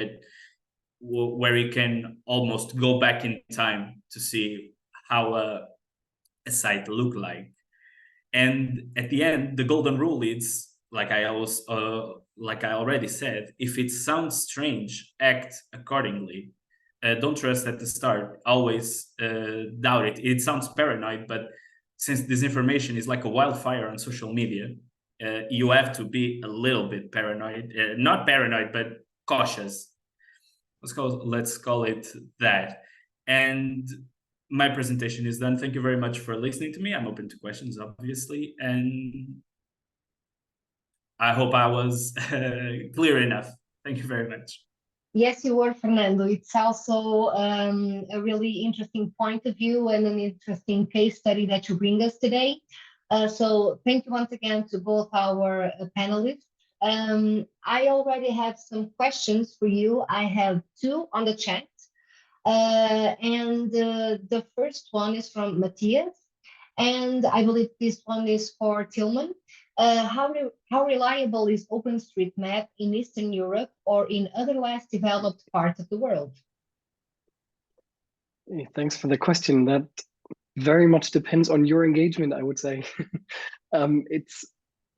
where you can almost go back in time to see how a site looked like. And at the end, the golden rule is, like I already said, if it sounds strange, act accordingly. Don't trust at the start. Always doubt it. It sounds paranoid, but since disinformation is like a wildfire on social media, you have to be a little bit paranoid. Not paranoid, but cautious. Let's call it that. And my presentation is done. Thank you very much for listening to me. I'm open to questions, obviously, and I hope I was clear enough. Thank you very much. Yes, you were, Fernando. It's also a really interesting point of view and an interesting case study that you bring us today. So thank you once again to both our panelists. I already have some questions for you. I have two on the chat. And the first one is from Matthias. And I believe this one is for Tilman. How reliable is OpenStreetMap in Eastern Europe or in other less developed parts of the world? Thanks for the question. That very much depends on your engagement, I would say. It's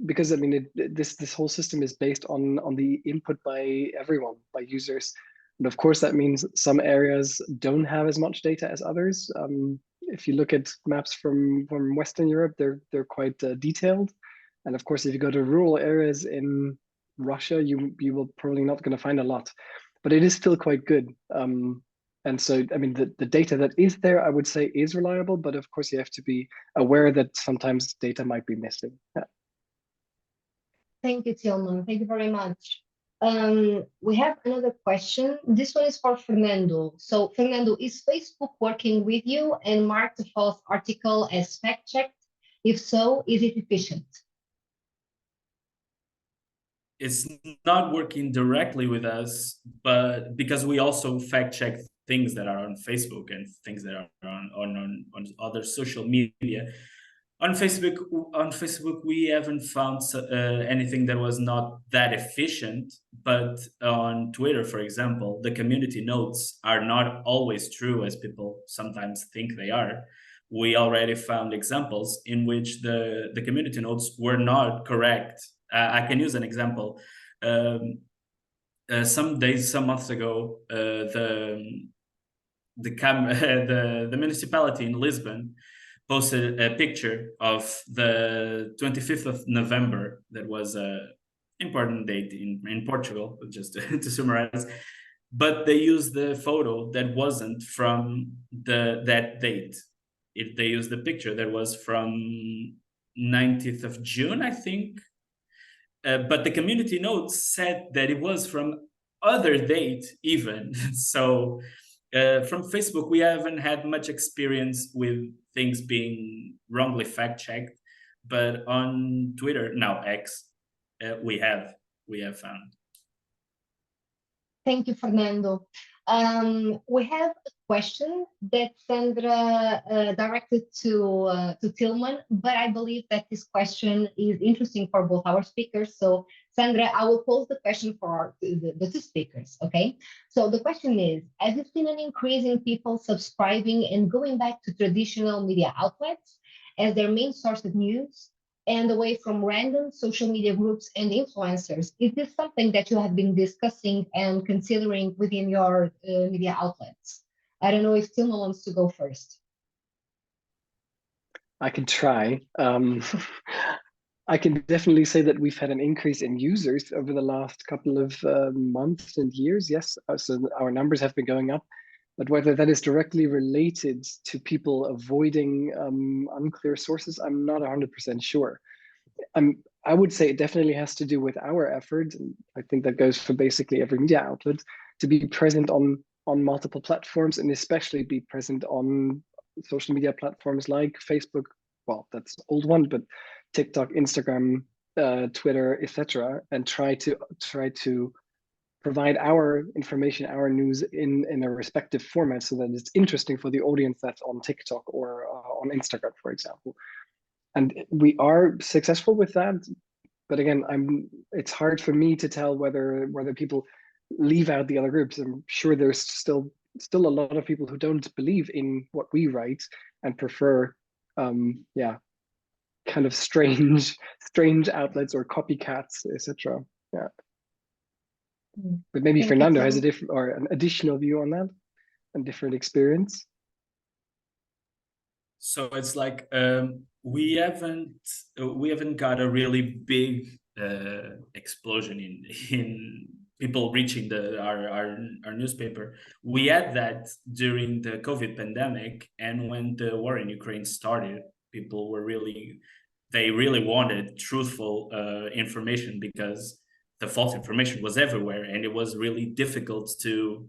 because, I mean, this whole system is based on the input by everyone, by users. And of course, that means some areas don't have as much data as others. If you look at maps from Western Europe, they're quite detailed. And of course, if you go to rural areas in Russia, you will probably not going to find a lot, but it is still quite good. And so, I mean, the data that is there, I would say, is reliable, but of course, you have to be aware that sometimes data might be missing. Yeah. Thank you, Tilman. Thank you very much. We have another question. This one is for Fernando. So, Fernando, is Facebook working with you and marked the false article as fact-checked? If so, is it efficient? It's not working directly with us, but because we also fact check things that are on Facebook and things that are on other social media. On Facebook, we haven't found anything that was not that efficient. But on Twitter, for example, the community notes are not always true as people sometimes think they are. We already found examples in which the community notes were not correct. I can use an example. Some months ago, the municipality in Lisbon posted a picture of the 25th of November. That was an important date in Portugal, just to summarize. But they used the photo that wasn't from that date. They used the picture that was from 19th of June, I think. But the community notes said that it was from other date even. So from Facebook, we haven't had much experience with things being wrongly fact-checked. But on Twitter, now X, we have found. Thank you, Fernando. We have a question that Sandra directed to Tilman, but I believe that this question is interesting for both our speakers. So, Sandra, I will pose the question for the two speakers, okay? So the question is, have you seen an increase in people subscribing and going back to traditional media outlets as their main source of news, and away from random social media groups and influencers? Is this something that you have been discussing and considering within your media outlets? I don't know if Tilman wants to go first. I can try. I can definitely say that we've had an increase in users over the last couple of months and years. Yes, so our numbers have been going up, but whether that is directly related to people avoiding unclear sources, I'm not 100% sure. I would say it definitely has to do with our effort, and I think that goes for basically every media outlet, to be present on multiple platforms, and especially be present on social media platforms like Facebook. Well, that's an old one, but TikTok, Instagram, Twitter, etc., and try to provide our information, our news in a respective format, so that it's interesting for the audience that's on TikTok or on Instagram, for example. And we are successful with that, but again, it's hard for me to tell whether people leave out the other groups. I'm sure there's still a lot of people who don't believe in what we write and prefer, kind of strange outlets or copycats, etc. Yeah. But maybe Fernando has a different or an additional view on that, a different experience. So it's like we haven't got a really big explosion in people reaching our newspaper. We had that during the COVID pandemic, and when the war in Ukraine started, people were really wanted truthful information, because the false information was everywhere, and it was really difficult to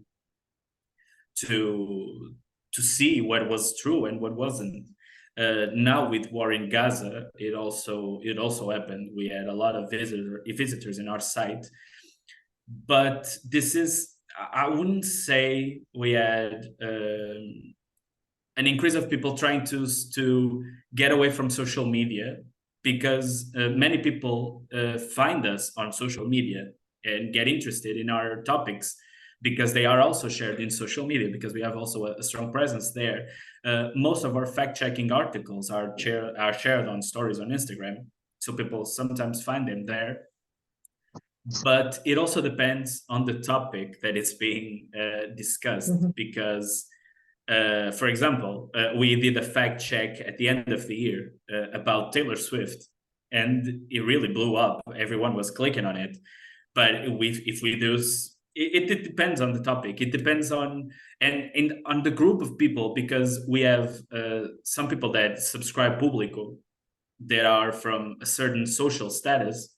see what was true and what wasn't. Now with war in Gaza, it also happened. We had a lot of visitors in our site, but this is, I wouldn't say we had an increase of people trying to get away from social media, because many people find us on social media and get interested in our topics, because they are also shared in social media, because we have also a strong presence there. Most of our fact-checking articles are shared on stories on Instagram, so people sometimes find them there. But it also depends on the topic that is being discussed, because, for example, we did a fact check at the end of the year about Taylor Swift, and it really blew up. Everyone was clicking on it. But if we do... It depends on the topic. It depends on the group of people, because we have some people that subscribe Público that are from a certain social status,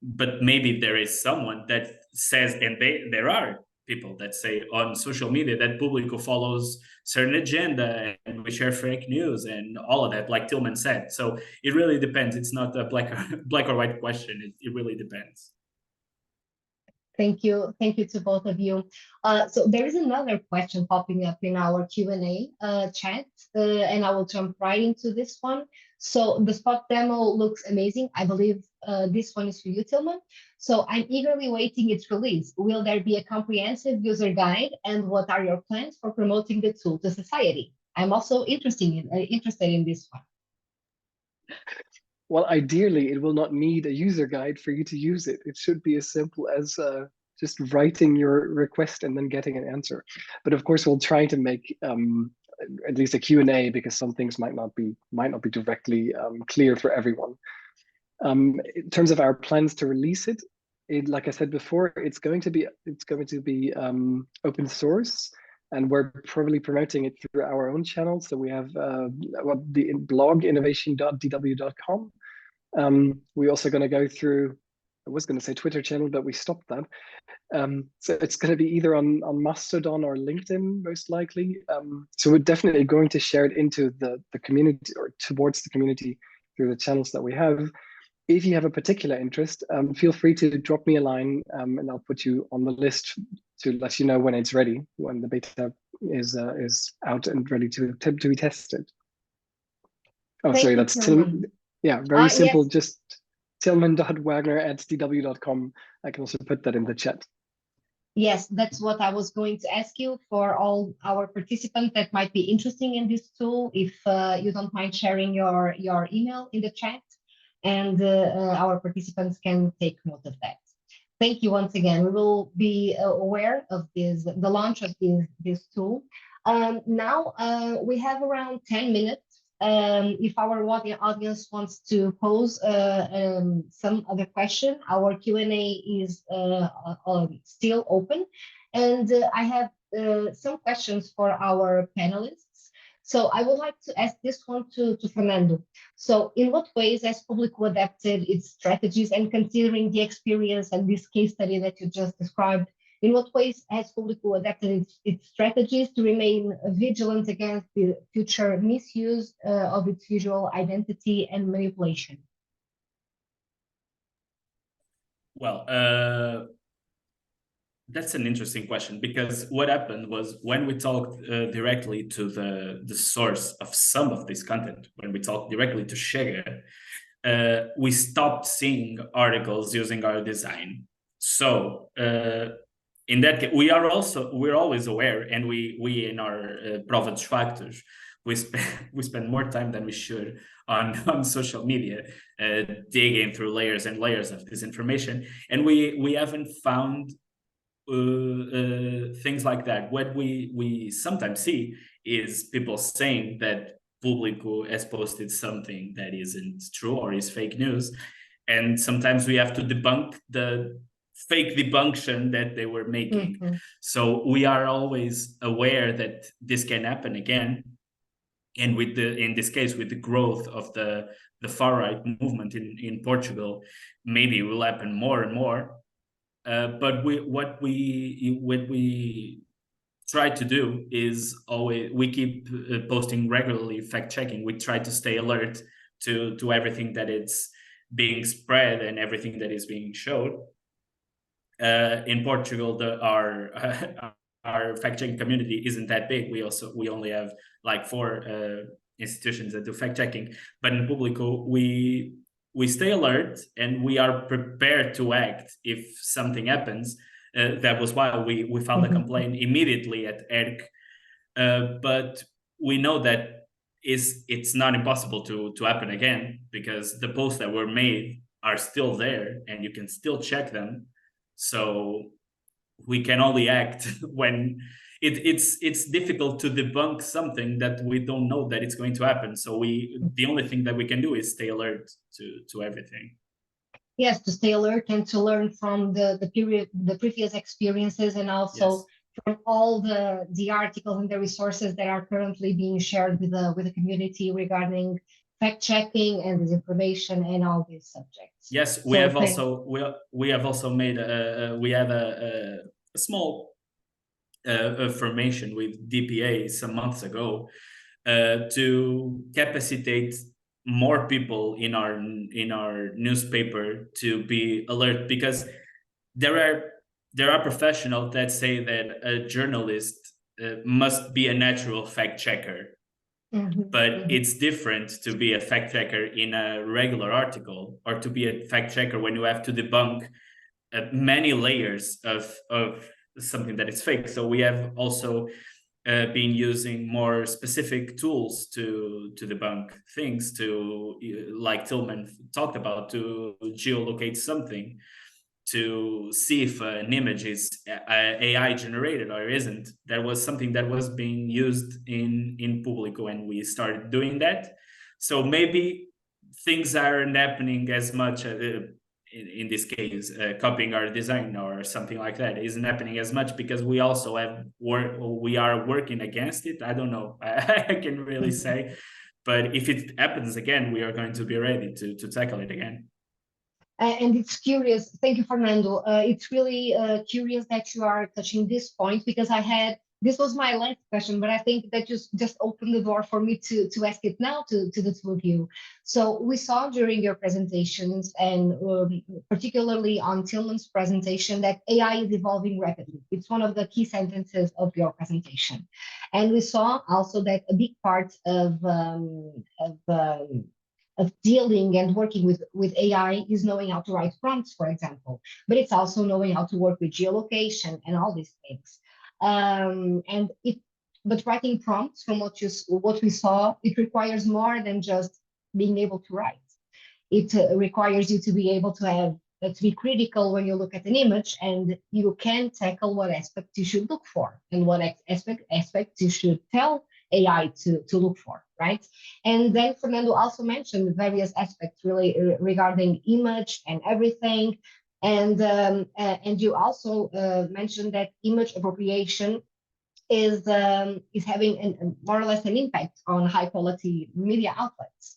but maybe there is someone that says, and there are people that say on social media that Público follows certain agenda and we share fake news and all of that, like Tilman said. So it really depends. It's not a black or white question. It really depends. Thank you to both of you. So there is another question popping up in our Q&A chat, and I will jump right into this one. So the spot demo looks amazing. I believe this one is for you, Tilman. So I'm eagerly waiting its release. Will there be a comprehensive user guide, and what are your plans for promoting the tool to society? I'm also interested in this one. Well, ideally, it will not need a user guide for you to use it. It should be as simple as just writing your request and then getting an answer. But of course, we'll try to make at least a Q&A, because some things might not be directly clear for everyone. In terms of our plans to release it, like I said before, it's going to be open source. And we're probably promoting it through our own channels. So we have the blog innovation.dw.com. We're also going to go through, I was going to say Twitter channel, but we stopped that. So it's going to be either on Mastodon or LinkedIn, most likely. So we're definitely going to share it into the community, or towards the community, through the channels that we have. if you have a particular interest, feel free to drop me a line, and I'll put you on the list to let you know when it's ready, when the beta is out and ready to be tested. Oh, Thank sorry, you, that's Tilman. yeah, very simple. Yes. Just tilman.wagner@dw.com. I can also put that in the chat. Yes, that's what I was going to ask you for all our participants that might be interested in this tool. If you don't mind sharing your email in the chat, and our participants can take note of that. Thank you once again. We will be aware of the launch of this tool. Now we have around 10 minutes. If our audience wants to pose some other question, our Q&A is still open. And I have some questions for our panelists. So I would like to ask this one to Fernando. So in what ways has Público adapted its strategies, and considering the experience and this case study that you just described, in what ways has Público adapted its strategies to remain vigilant against the future misuse of its visual identity and manipulation? Well, that's an interesting question, because what happened was when we talked directly to the source of some of this content, when we talked directly to CERV, we stopped seeing articles using our design. So in that case, we're always aware, and we in our Provados Factors, we spend more time than we should on social media, digging through layers and layers of disinformation, and we haven't found things like that. What we sometimes see is people saying that Público has posted something that isn't true or is fake news, and sometimes we have to debunk the fake debunction that they were making. Mm-hmm. So we are always aware that this can happen again, and in this case, with the growth of the far-right movement in Portugal, maybe it will happen more and more. But what we try to do is always, we keep posting regularly, fact-checking. We try to stay alert to everything that is being spread and everything that is being showed. In Portugal, our fact-checking community isn't that big. We only have like 4 institutions that do fact-checking. But in Público, we stay alert, and we are prepared to act if something happens. That was why we filed a complaint immediately at ERC. But we know that it's not impossible to happen again, because the posts that were made are still there, and you can still check them. So we can only act when it's difficult to debunk something that we don't know that it's going to happen. So the only thing that we can do is stay alert to everything. Yes, to stay alert and to learn from the previous experiences, and also from all the articles and the resources that are currently being shared with the community regarding fact-checking and disinformation and all these subjects. Yes, we have also made we have a small formation with DPA some months ago to capacitate more people in our newspaper to be alert, because there are professionals that say that a journalist must be a natural fact checker. But it's different to be a fact checker in a regular article, or to be a fact checker when you have to debunk many layers of something that is fake. So we have also been using more specific tools to debunk things, like Tilman talked about, to geolocate something, to see if an image is AI generated or isn't. That was something that was being used in Público, and we started doing that. So maybe things aren't happening as much in this case, copying our design or something like that isn't happening as much, because we also we are working against it. I don't know, I can really say, but if it happens again, we are going to be ready to tackle it again. And it's curious. Thank you, Fernando. It's really curious that you are touching this point, because I had this was my last question, but I think that just opened the door for me to ask it now to the two of you. So we saw during your presentations, and particularly on Tilman's presentation, that AI is evolving rapidly. It's one of the key sentences of your presentation. And we saw also that a big part of dealing and working with AI is knowing how to write prompts, for example, but it's also knowing how to work with geolocation and all these things. But writing prompts, from what we saw, it requires more than just being able to write. It requires you to be able to be critical when you look at an image, and you can tackle what aspect you should look for and what aspect you should tell AI to look for, right? And then Fernando also mentioned various aspects really regarding image and everything. And you also mentioned that image appropriation is having more or less an impact on high quality media outlets.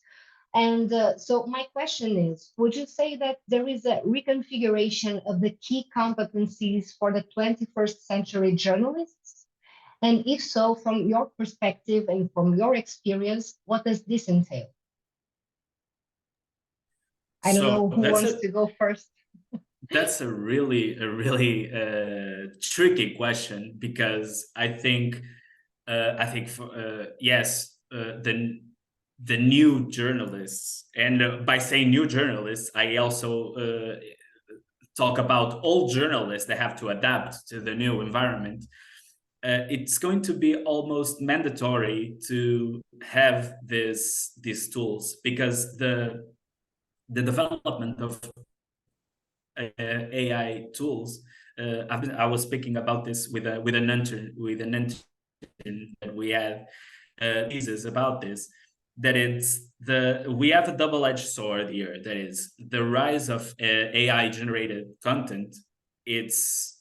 And so my question is, would you say that there is a reconfiguration of the key competencies for the 21st century journalists? And if so, from your perspective and from your experience, what does this entail? I don't know who wants to go first. That's a really tricky question, because I think yes, the new journalists, and by saying new journalists, I also talk about old journalists that have to adapt to the new environment. It's going to be almost mandatory to have these tools, because the development of AI tools. I was speaking about this with an intern that we had thesis about this. That we have a double-edged sword here. That is, the rise of AI generated content. It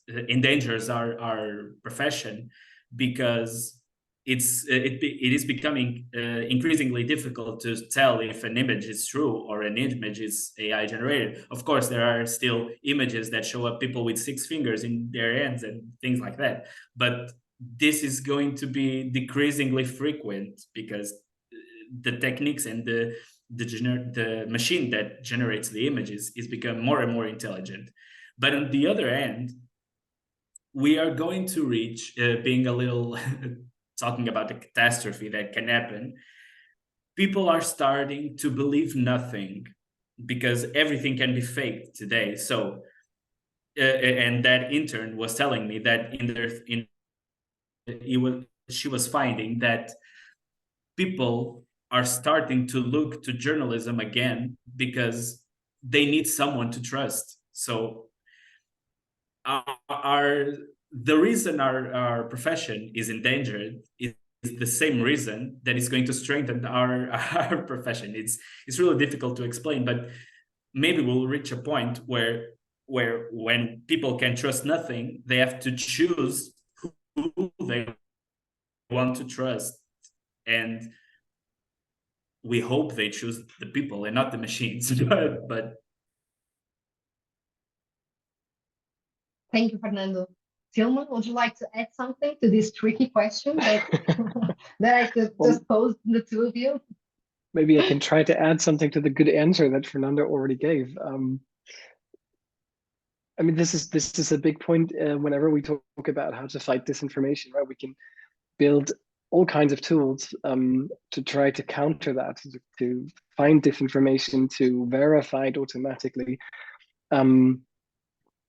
endangers our profession, because it is becoming increasingly difficult to tell if an image is true or an image is AI generated. Of course, there are still images that show up people with 6 fingers in their hands and things like that. But this is going to be decreasingly frequent, because the techniques and the machine that generates the images is becoming more and more intelligent. But on the other hand, we are going to reach being a little talking about the catastrophe that can happen. People are starting to believe nothing, because everything can be faked today. So, and that intern was telling me that she was finding that people are starting to look to journalism again, because they need someone to trust. So the reason our profession is endangered is the same reason that is going to strengthen our profession. It's really difficult to explain, but maybe we'll reach a point where when people can trust nothing, they have to choose who they want to trust. And we hope they choose the people and not the machines. but Thank you, Fernando. Tilman, would you like to add something to this tricky question that I could just pose to the two of you? Maybe I can try to add something to the good answer that Fernando already gave. I mean, this is a big point whenever we talk about how to fight disinformation, right? We can build all kinds of tools to try to counter that, to find disinformation, to verify it automatically.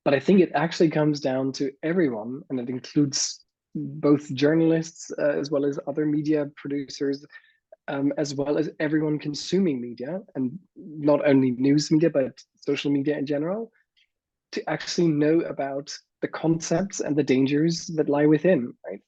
But I think it actually comes down to everyone, and it includes both journalists as well as other media producers, as well as everyone consuming media, and not only news media, but social media in general, to actually know about the concepts and the dangers that lie within, right?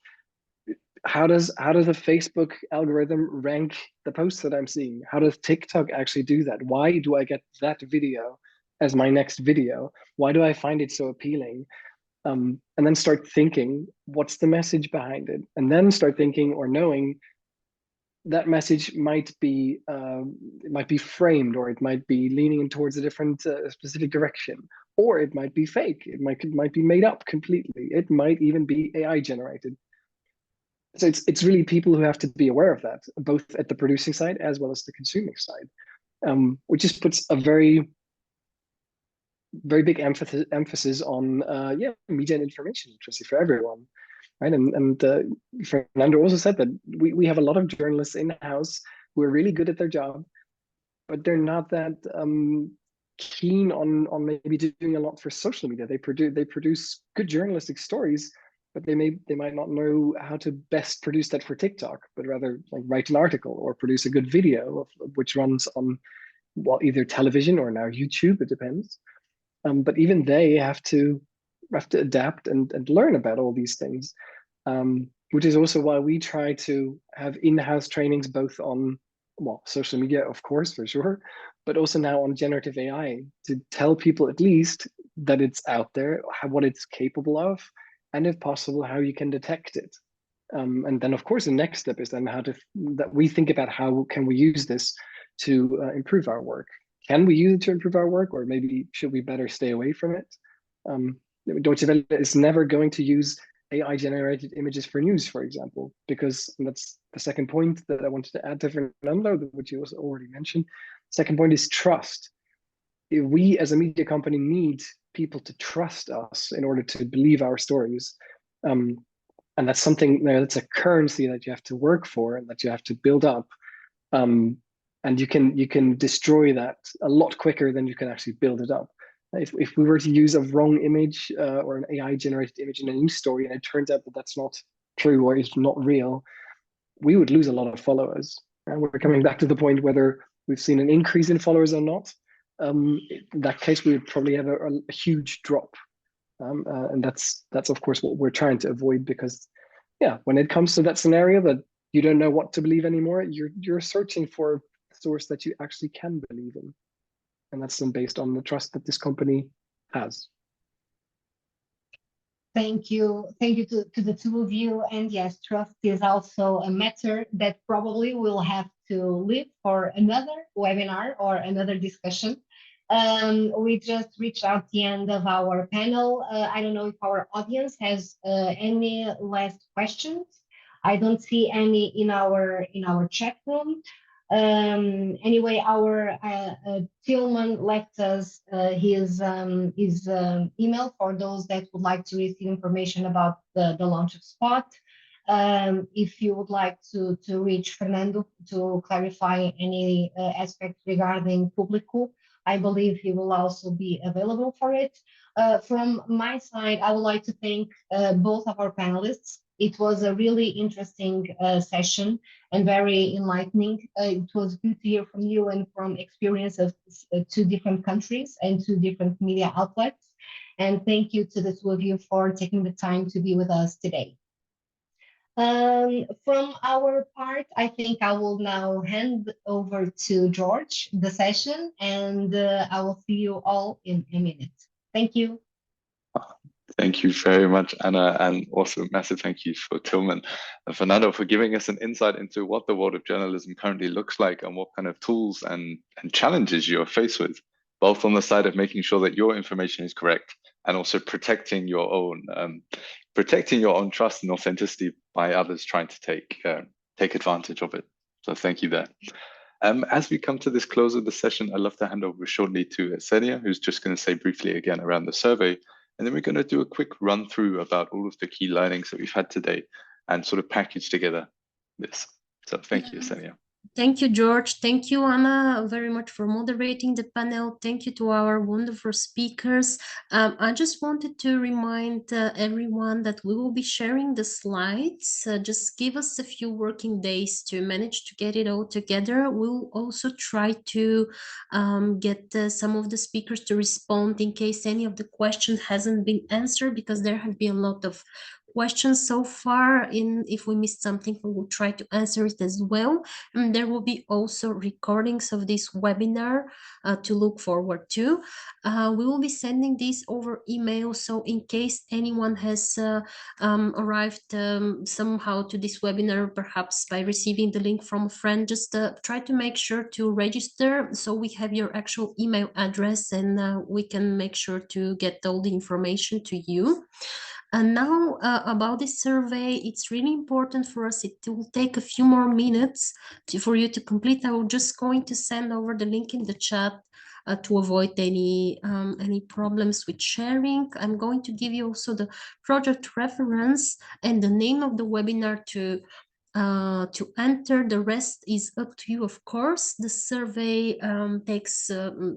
How does the Facebook algorithm rank the posts that I'm seeing? How does TikTok actually do that? Why do I get that video as my next video? Why do I find it so appealing? And then start thinking, what's the message behind it? And then start thinking or knowing that message might be framed, or it might be leaning towards a different specific direction, or it might be fake. It might be made up completely. It might even be AI generated. So it's really people who have to be aware of that, both at the producing side as well as the consuming side, which just puts a very big emphasis on media and information literacy for everyone, right? And Fernando also said that we have a lot of journalists in-house who are really good at their job, but they're not that keen on maybe doing a lot for social media. They produce good journalistic stories, but they might not know how to best produce that for TikTok, but rather like write an article or produce a good video which runs on either television or now YouTube. It depends. But even they have to adapt and learn about all these things, which is also why we try to have in-house trainings both on social media, of course, for sure, but also now on generative AI to tell people at least that it's out there, what it's capable of, and if possible, how you can detect it. And then, of course, the next step is then that we think about how can we use this to improve our work. Can we use it to improve our work, or maybe should we better stay away from it? Deutsche Welle is never going to use AI-generated images for news, for example, because that's the second point that I wanted to add to Fernando, which you also already mentioned. Second point is trust. We as a media company need people to trust us in order to believe our stories. And that's something, that's a currency that you have to work for and that you have to build up. And you can destroy that a lot quicker than you can actually build it up. If we were to use a wrong image or an AI-generated image in a news story, and it turns out that that's not true or it's not real, we would lose a lot of followers. And we're coming back to the point whether we've seen an increase in followers or not. In that case, we would probably have a huge drop. And that's of course what we're trying to avoid, because when it comes to that scenario that you don't know what to believe anymore, you're searching for a source that you actually can believe in. And that's then based on the trust that this company has. Thank you to the two of you. And yes, trust is also a matter that probably we'll have to leave for another webinar or another discussion. We just reached out the end of our panel. I don't know if our audience has any last questions. I don't see any in our chat room. Anyway, our Tilman left us his email for those that would like to receive information about the launch of Spot. If you would like to reach Fernando to clarify any aspects regarding Público, I believe he will also be available for it. From my side, I would like to thank both of our panelists. It was a really interesting session and very enlightening. It was good to hear from you and from experience of 2 different countries and 2 different media outlets. And thank you to the 2 of you for taking the time to be with us today. From our part, I think I will now hand over to George the session, and I will see you all in a minute. Thank you. Thank you very much, Anna, and also massive thank you for Tilman and Fernando for giving us an insight into what the world of journalism currently looks like and what kind of tools and challenges you're faced with, both on the side of making sure that your information is correct and also protecting your own trust and authenticity by others trying to take advantage of it. So thank you there. As we come to this close of the session, I'd love to hand over shortly to EACEA, who's just going to say briefly again around the survey. And then we're going to do a quick run through about all of the key learnings that we've had today and sort of package together this. So thank you, EACEA. Thank you, George. Thank you, Anna, very much for moderating the panel. Thank you to our wonderful speakers. I just wanted to remind everyone that we will be sharing the slides. Just give us a few working days to manage to get it all together. We'll also try to get some of the speakers to respond in case any of the questions hasn't been answered, because there have been a lot of questions so far. If we missed something, we will try to answer it as well. And there will be also recordings of this webinar to look forward to. We will be sending this over email, so in case anyone has arrived somehow to this webinar, perhaps by receiving the link from a friend, just try to make sure to register so we have your actual email address and we can make sure to get all the information to you. And now about this survey, it's really important for us. It will take a few more minutes for you to complete. I will just going to send over the link in the chat to avoid any problems with sharing. I'm going to give you also the project reference and the name of the webinar to enter. The rest is up to you, of course. The survey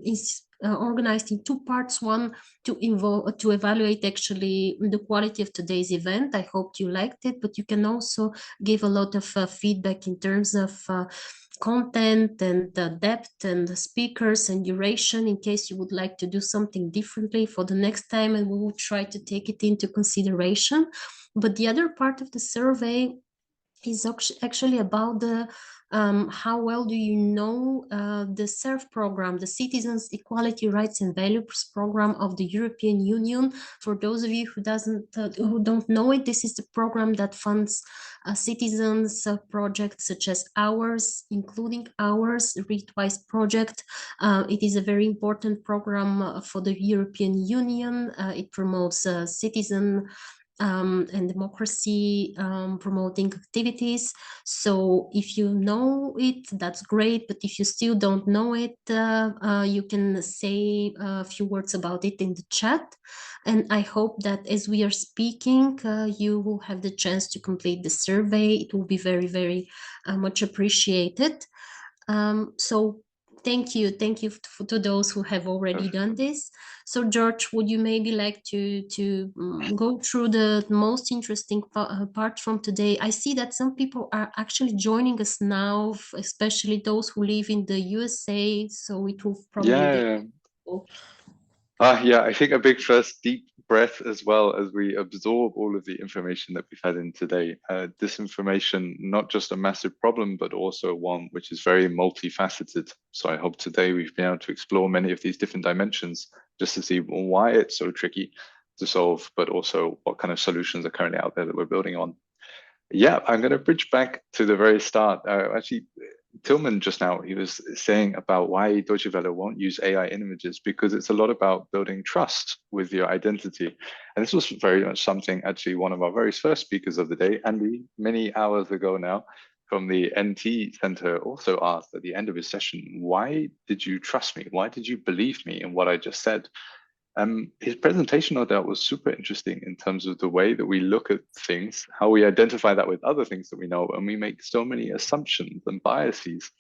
is organized in two parts. One to evaluate actually the quality of today's event. I hope you liked it, but you can also give a lot of feedback in terms of content and depth and the speakers and duration in case you would like to do something differently for the next time, and we will try to take it into consideration. But the other part of the survey is actually about the how well do you know the CERV program, the Citizens Equality Rights and Values program of the European Union. For those of you who don't know it, this is the program that funds citizens projects such as ours, including ours, the Readwise project. It is a very important program for the European Union. It promotes citizen and democracy promoting activities. So if you know it, that's great. But if you still don't know it, you can say a few words about it in the chat. And I hope that as we are speaking, you will have the chance to complete the survey. It will be very, very much appreciated. So thank you to those who have already done this. So George, would you maybe like to go through the most interesting part from today? I see that some people are actually joining us now, especially those who live in the USA, so it will probably be cool. Yeah, I think a big first deep breath as well as we absorb all of the information that we've had in today. Disinformation, not just a massive problem, but also one which is very multifaceted. So I hope today we've been able to explore many of these different dimensions just to see why it's so tricky to solve, but also what kind of solutions are currently out there that we're building on. Yeah, I'm going to bridge back to the very start. Actually, Tilman just now, he was saying about why Deutsche Welle won't use AI images, because it's a lot about building trust with your identity. And this was very much something actually one of our very first speakers of the day, Andy, many hours ago now, from the NT Center, also asked at the end of his session, why did you trust me? Why did you believe me in what I just said? His presentation, no doubt, was super interesting in terms of the way that we look at things, how we identify that with other things that we know, and we make so many assumptions and biases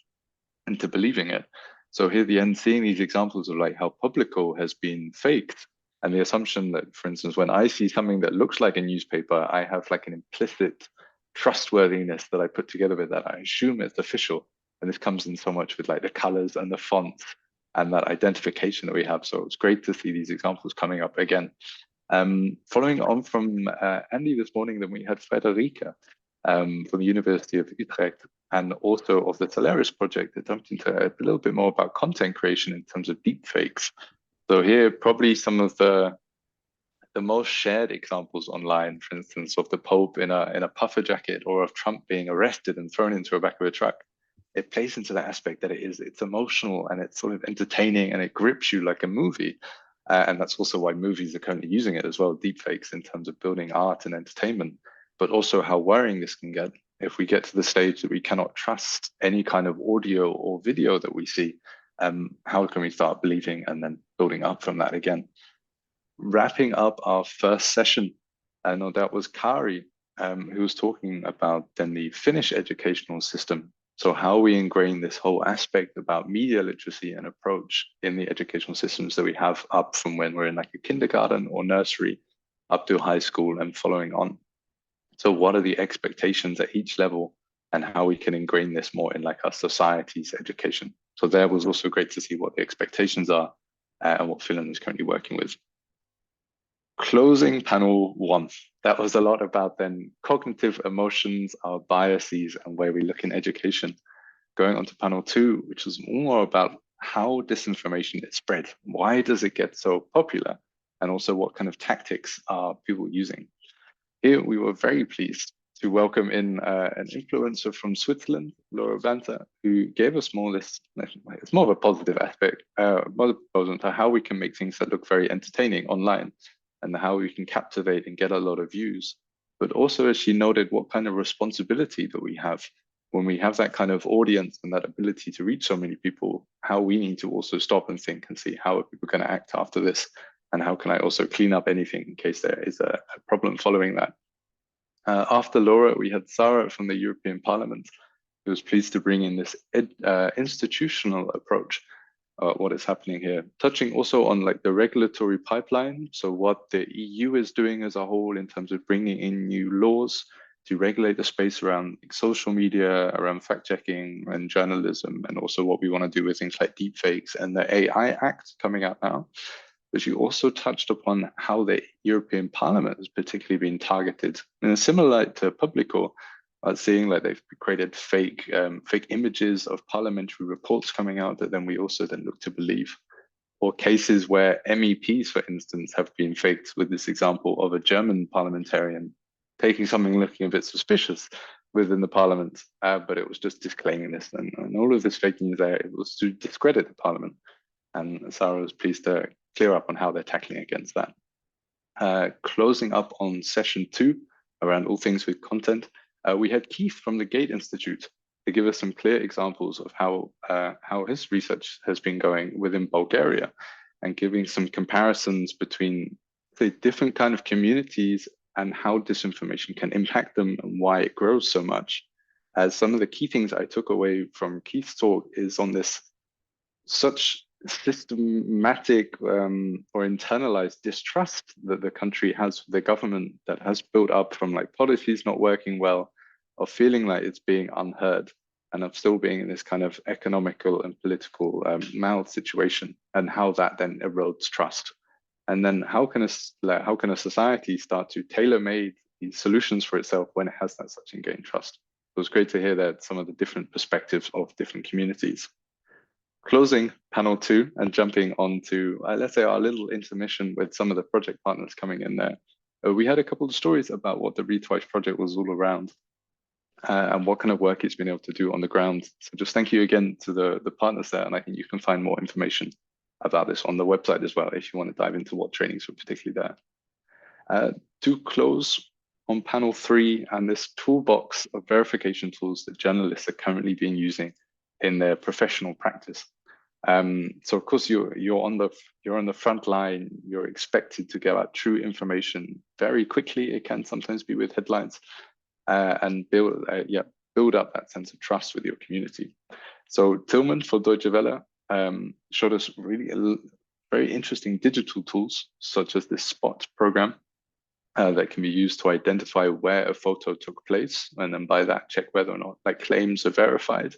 into believing it. So here at the end, seeing these examples of like how PÚBLICO has been faked, and the assumption that, for instance, when I see something that looks like a newspaper, I have like an implicit trustworthiness that I put together with that. I assume it's official. And this comes in so much with like the colors and the fonts and that identification that we have. So it's great to see these examples coming up again. Following on from Andy this morning, then we had Frederica from the University of Utrecht, and also of the Solaris project that jumped into a little bit more about content creation in terms of deepfakes. So here, probably some of the most shared examples online, for instance, of the Pope in a puffer jacket, or of Trump being arrested and thrown into the back of a truck. It plays into that aspect that it's emotional and it's sort of entertaining and it grips you like a movie. And that's also why movies are currently using it as well, deepfakes, in terms of building art and entertainment, but also how worrying this can get if we get to the stage that we cannot trust any kind of audio or video that we see. How can we start believing and then building up from that again? Wrapping up our first session, no doubt, was Kari, who was talking about then the Finnish educational system. So how we ingrain this whole aspect about media literacy and approach in the educational systems that we have up from when we're in like a kindergarten or nursery up to high school and following on. So what are the expectations at each level and how we can ingrain this more in like our society's education. So there was also great to see what the expectations are and what Finland is currently working with. Closing panel 1. That was a lot about then cognitive emotions, our biases, and where we look in education. Going on to panel 2, which was more about how disinformation is spread. Why does it get so popular? And also what kind of tactics are people using? Here we were very pleased to welcome in an influencer from Switzerland, Laura Vanta, who gave us more this, it's more of a positive aspect, more proposal to how we can make things that look very entertaining online. and how we can captivate and get a lot of views. But also, as she noted, what kind of responsibility that we have when we have that kind of audience and that ability to reach so many people, how we need to also stop and think and see how are people going to act after this, and how can I also clean up anything in case there is a problem following that. After Laura, we had Sarah from the European Parliament, who was pleased to bring in this institutional approach, what is happening here, touching also on like the regulatory pipeline. So what the EU is doing as a whole in terms of bringing in new laws to regulate the space around social media, around fact-checking and journalism, and also what we want to do with things like deepfakes and the AI Act coming out now. But you also touched upon how the European Parliament has particularly been targeted. And similar to PÚBLICO, seeing like they've created fake images of parliamentary reports coming out that then we also then look to believe. Or cases where MEPs, for instance, have been faked, with this example of a German parliamentarian taking something looking a bit suspicious within the parliament, but it was just disclaiming this. And all of this fake news there, it was to discredit the parliament. And Sarah was pleased to clear up on how they're tackling against that. Closing up on session 2 around all things with content, we had Keith from the Gate Institute to give us some clear examples of how his research has been going within Bulgaria, and giving some comparisons between the different kind of communities and how disinformation can impact them and why it grows so much. As some of the key things I took away from Keith's talk is on this such systematic or internalized distrust that the country has, the government that has built up from like policies not working well, of feeling like it's being unheard, and of still being in this kind of economical and political mouth situation, and how that then erodes trust. And then how can a society start to tailor-made these solutions for itself when it has that such ingrained trust? It was great to hear that some of the different perspectives of different communities. Closing panel 2 and jumping on to, let's say, our little intermission with some of the project partners coming in there. We had a couple of stories about what the Read Twice project was all around, and what kind of work it's been able to do on the ground. So just thank you again to the partners there, and I think you can find more information about this on the website as well if you want to dive into what trainings were particularly there. To close on panel 3 and this toolbox of verification tools that journalists are currently being using in their professional practice. So of course you're on the front line. You're expected to get out true information very quickly. It can sometimes be with headlines, and build up that sense of trust with your community. So Tilman for Deutsche Welle showed us really very interesting digital tools, such as this Spot program that can be used to identify where a photo took place, and then by that check whether or not like claims are verified.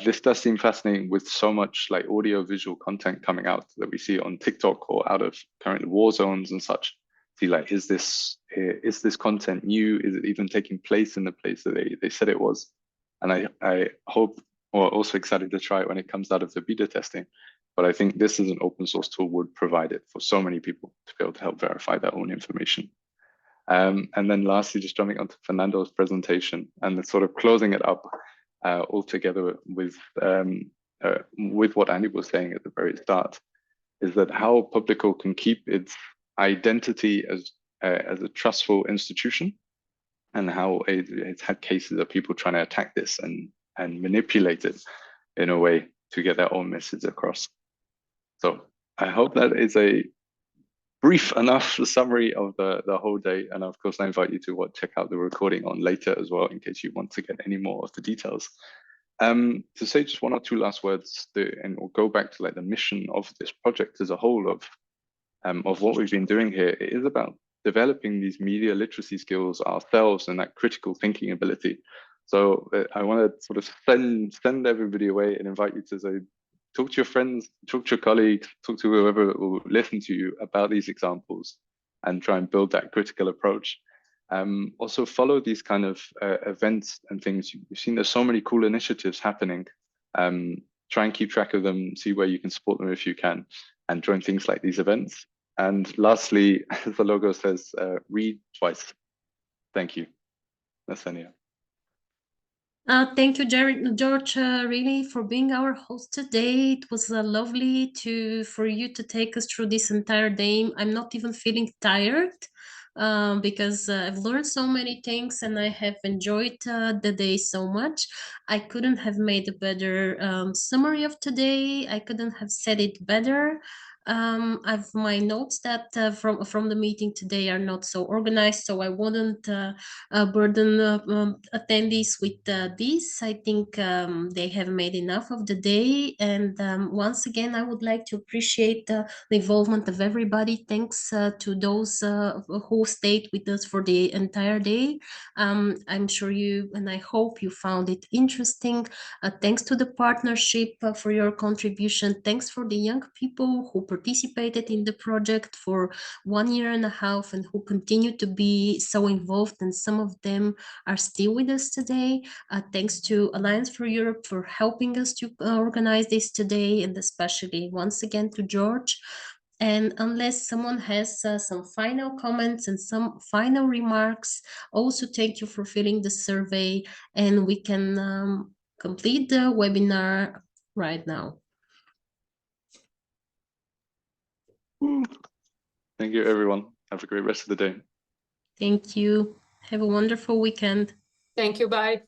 This does seem fascinating with so much like audio visual content coming out that we see on TikTok or out of current war zones and such. See, like, is this content new? Is it even taking place in the place that they said it was? And I hope, or also excited to try it when it comes out of the beta testing. But I think this is an open source tool would provide it for so many people to be able to help verify their own information. And then lastly, just jumping onto Fernando's presentation and sort of closing it up all together with what Andy was saying at the very start, is that how PÚBLICO can keep its identity as a trustful institution, and how it's had cases of people trying to attack this and manipulate it in a way to get their own message across. So I hope that is a brief enough summary of the whole day. And of course, I invite you to check out the recording on later as well, in case you want to get any more of the details. To say just one or two last words, and we'll go back to like the mission of this project as a whole of what we've been doing here. It is about developing these media literacy skills ourselves and that critical thinking ability. So I want to sort of send everybody away and invite you to say, talk to your friends, talk to your colleagues, talk to whoever will listen to you about these examples, and try and build that critical approach. Also follow these kind of events and things. You've seen there's so many cool initiatives happening. Try and keep track of them, see where you can support them if you can, and join things like these events. And lastly, as the logo says, read twice. Thank you. Nasenia. Thank you, George, really for being our host today. It was lovely for you to take us through this entire day. I'm not even feeling tired because I've learned so many things and I have enjoyed the day so much. I couldn't have made a better summary of today. I couldn't have said it better. I've my notes that from the meeting today are not so organized, so I wouldn't burden attendees with this. I think they have made enough of the day. And once again, I would like to appreciate the involvement of everybody. Thanks to those who stayed with us for the entire day. I'm sure you, and I hope you found it interesting. Thanks to the partnership for your contribution. Thanks for the young people who participated in the project for 1.5 years and who continue to be so involved, and some of them are still with us today. Thanks to Alliance for Europe for helping us to organize this today, and especially once again to George. And unless someone has some final comments and some final remarks, also thank you for filling the survey, and we can complete the webinar right now. Thank you, everyone. Have a great rest of the day. Thank you. Have a wonderful weekend. Thank you. Bye.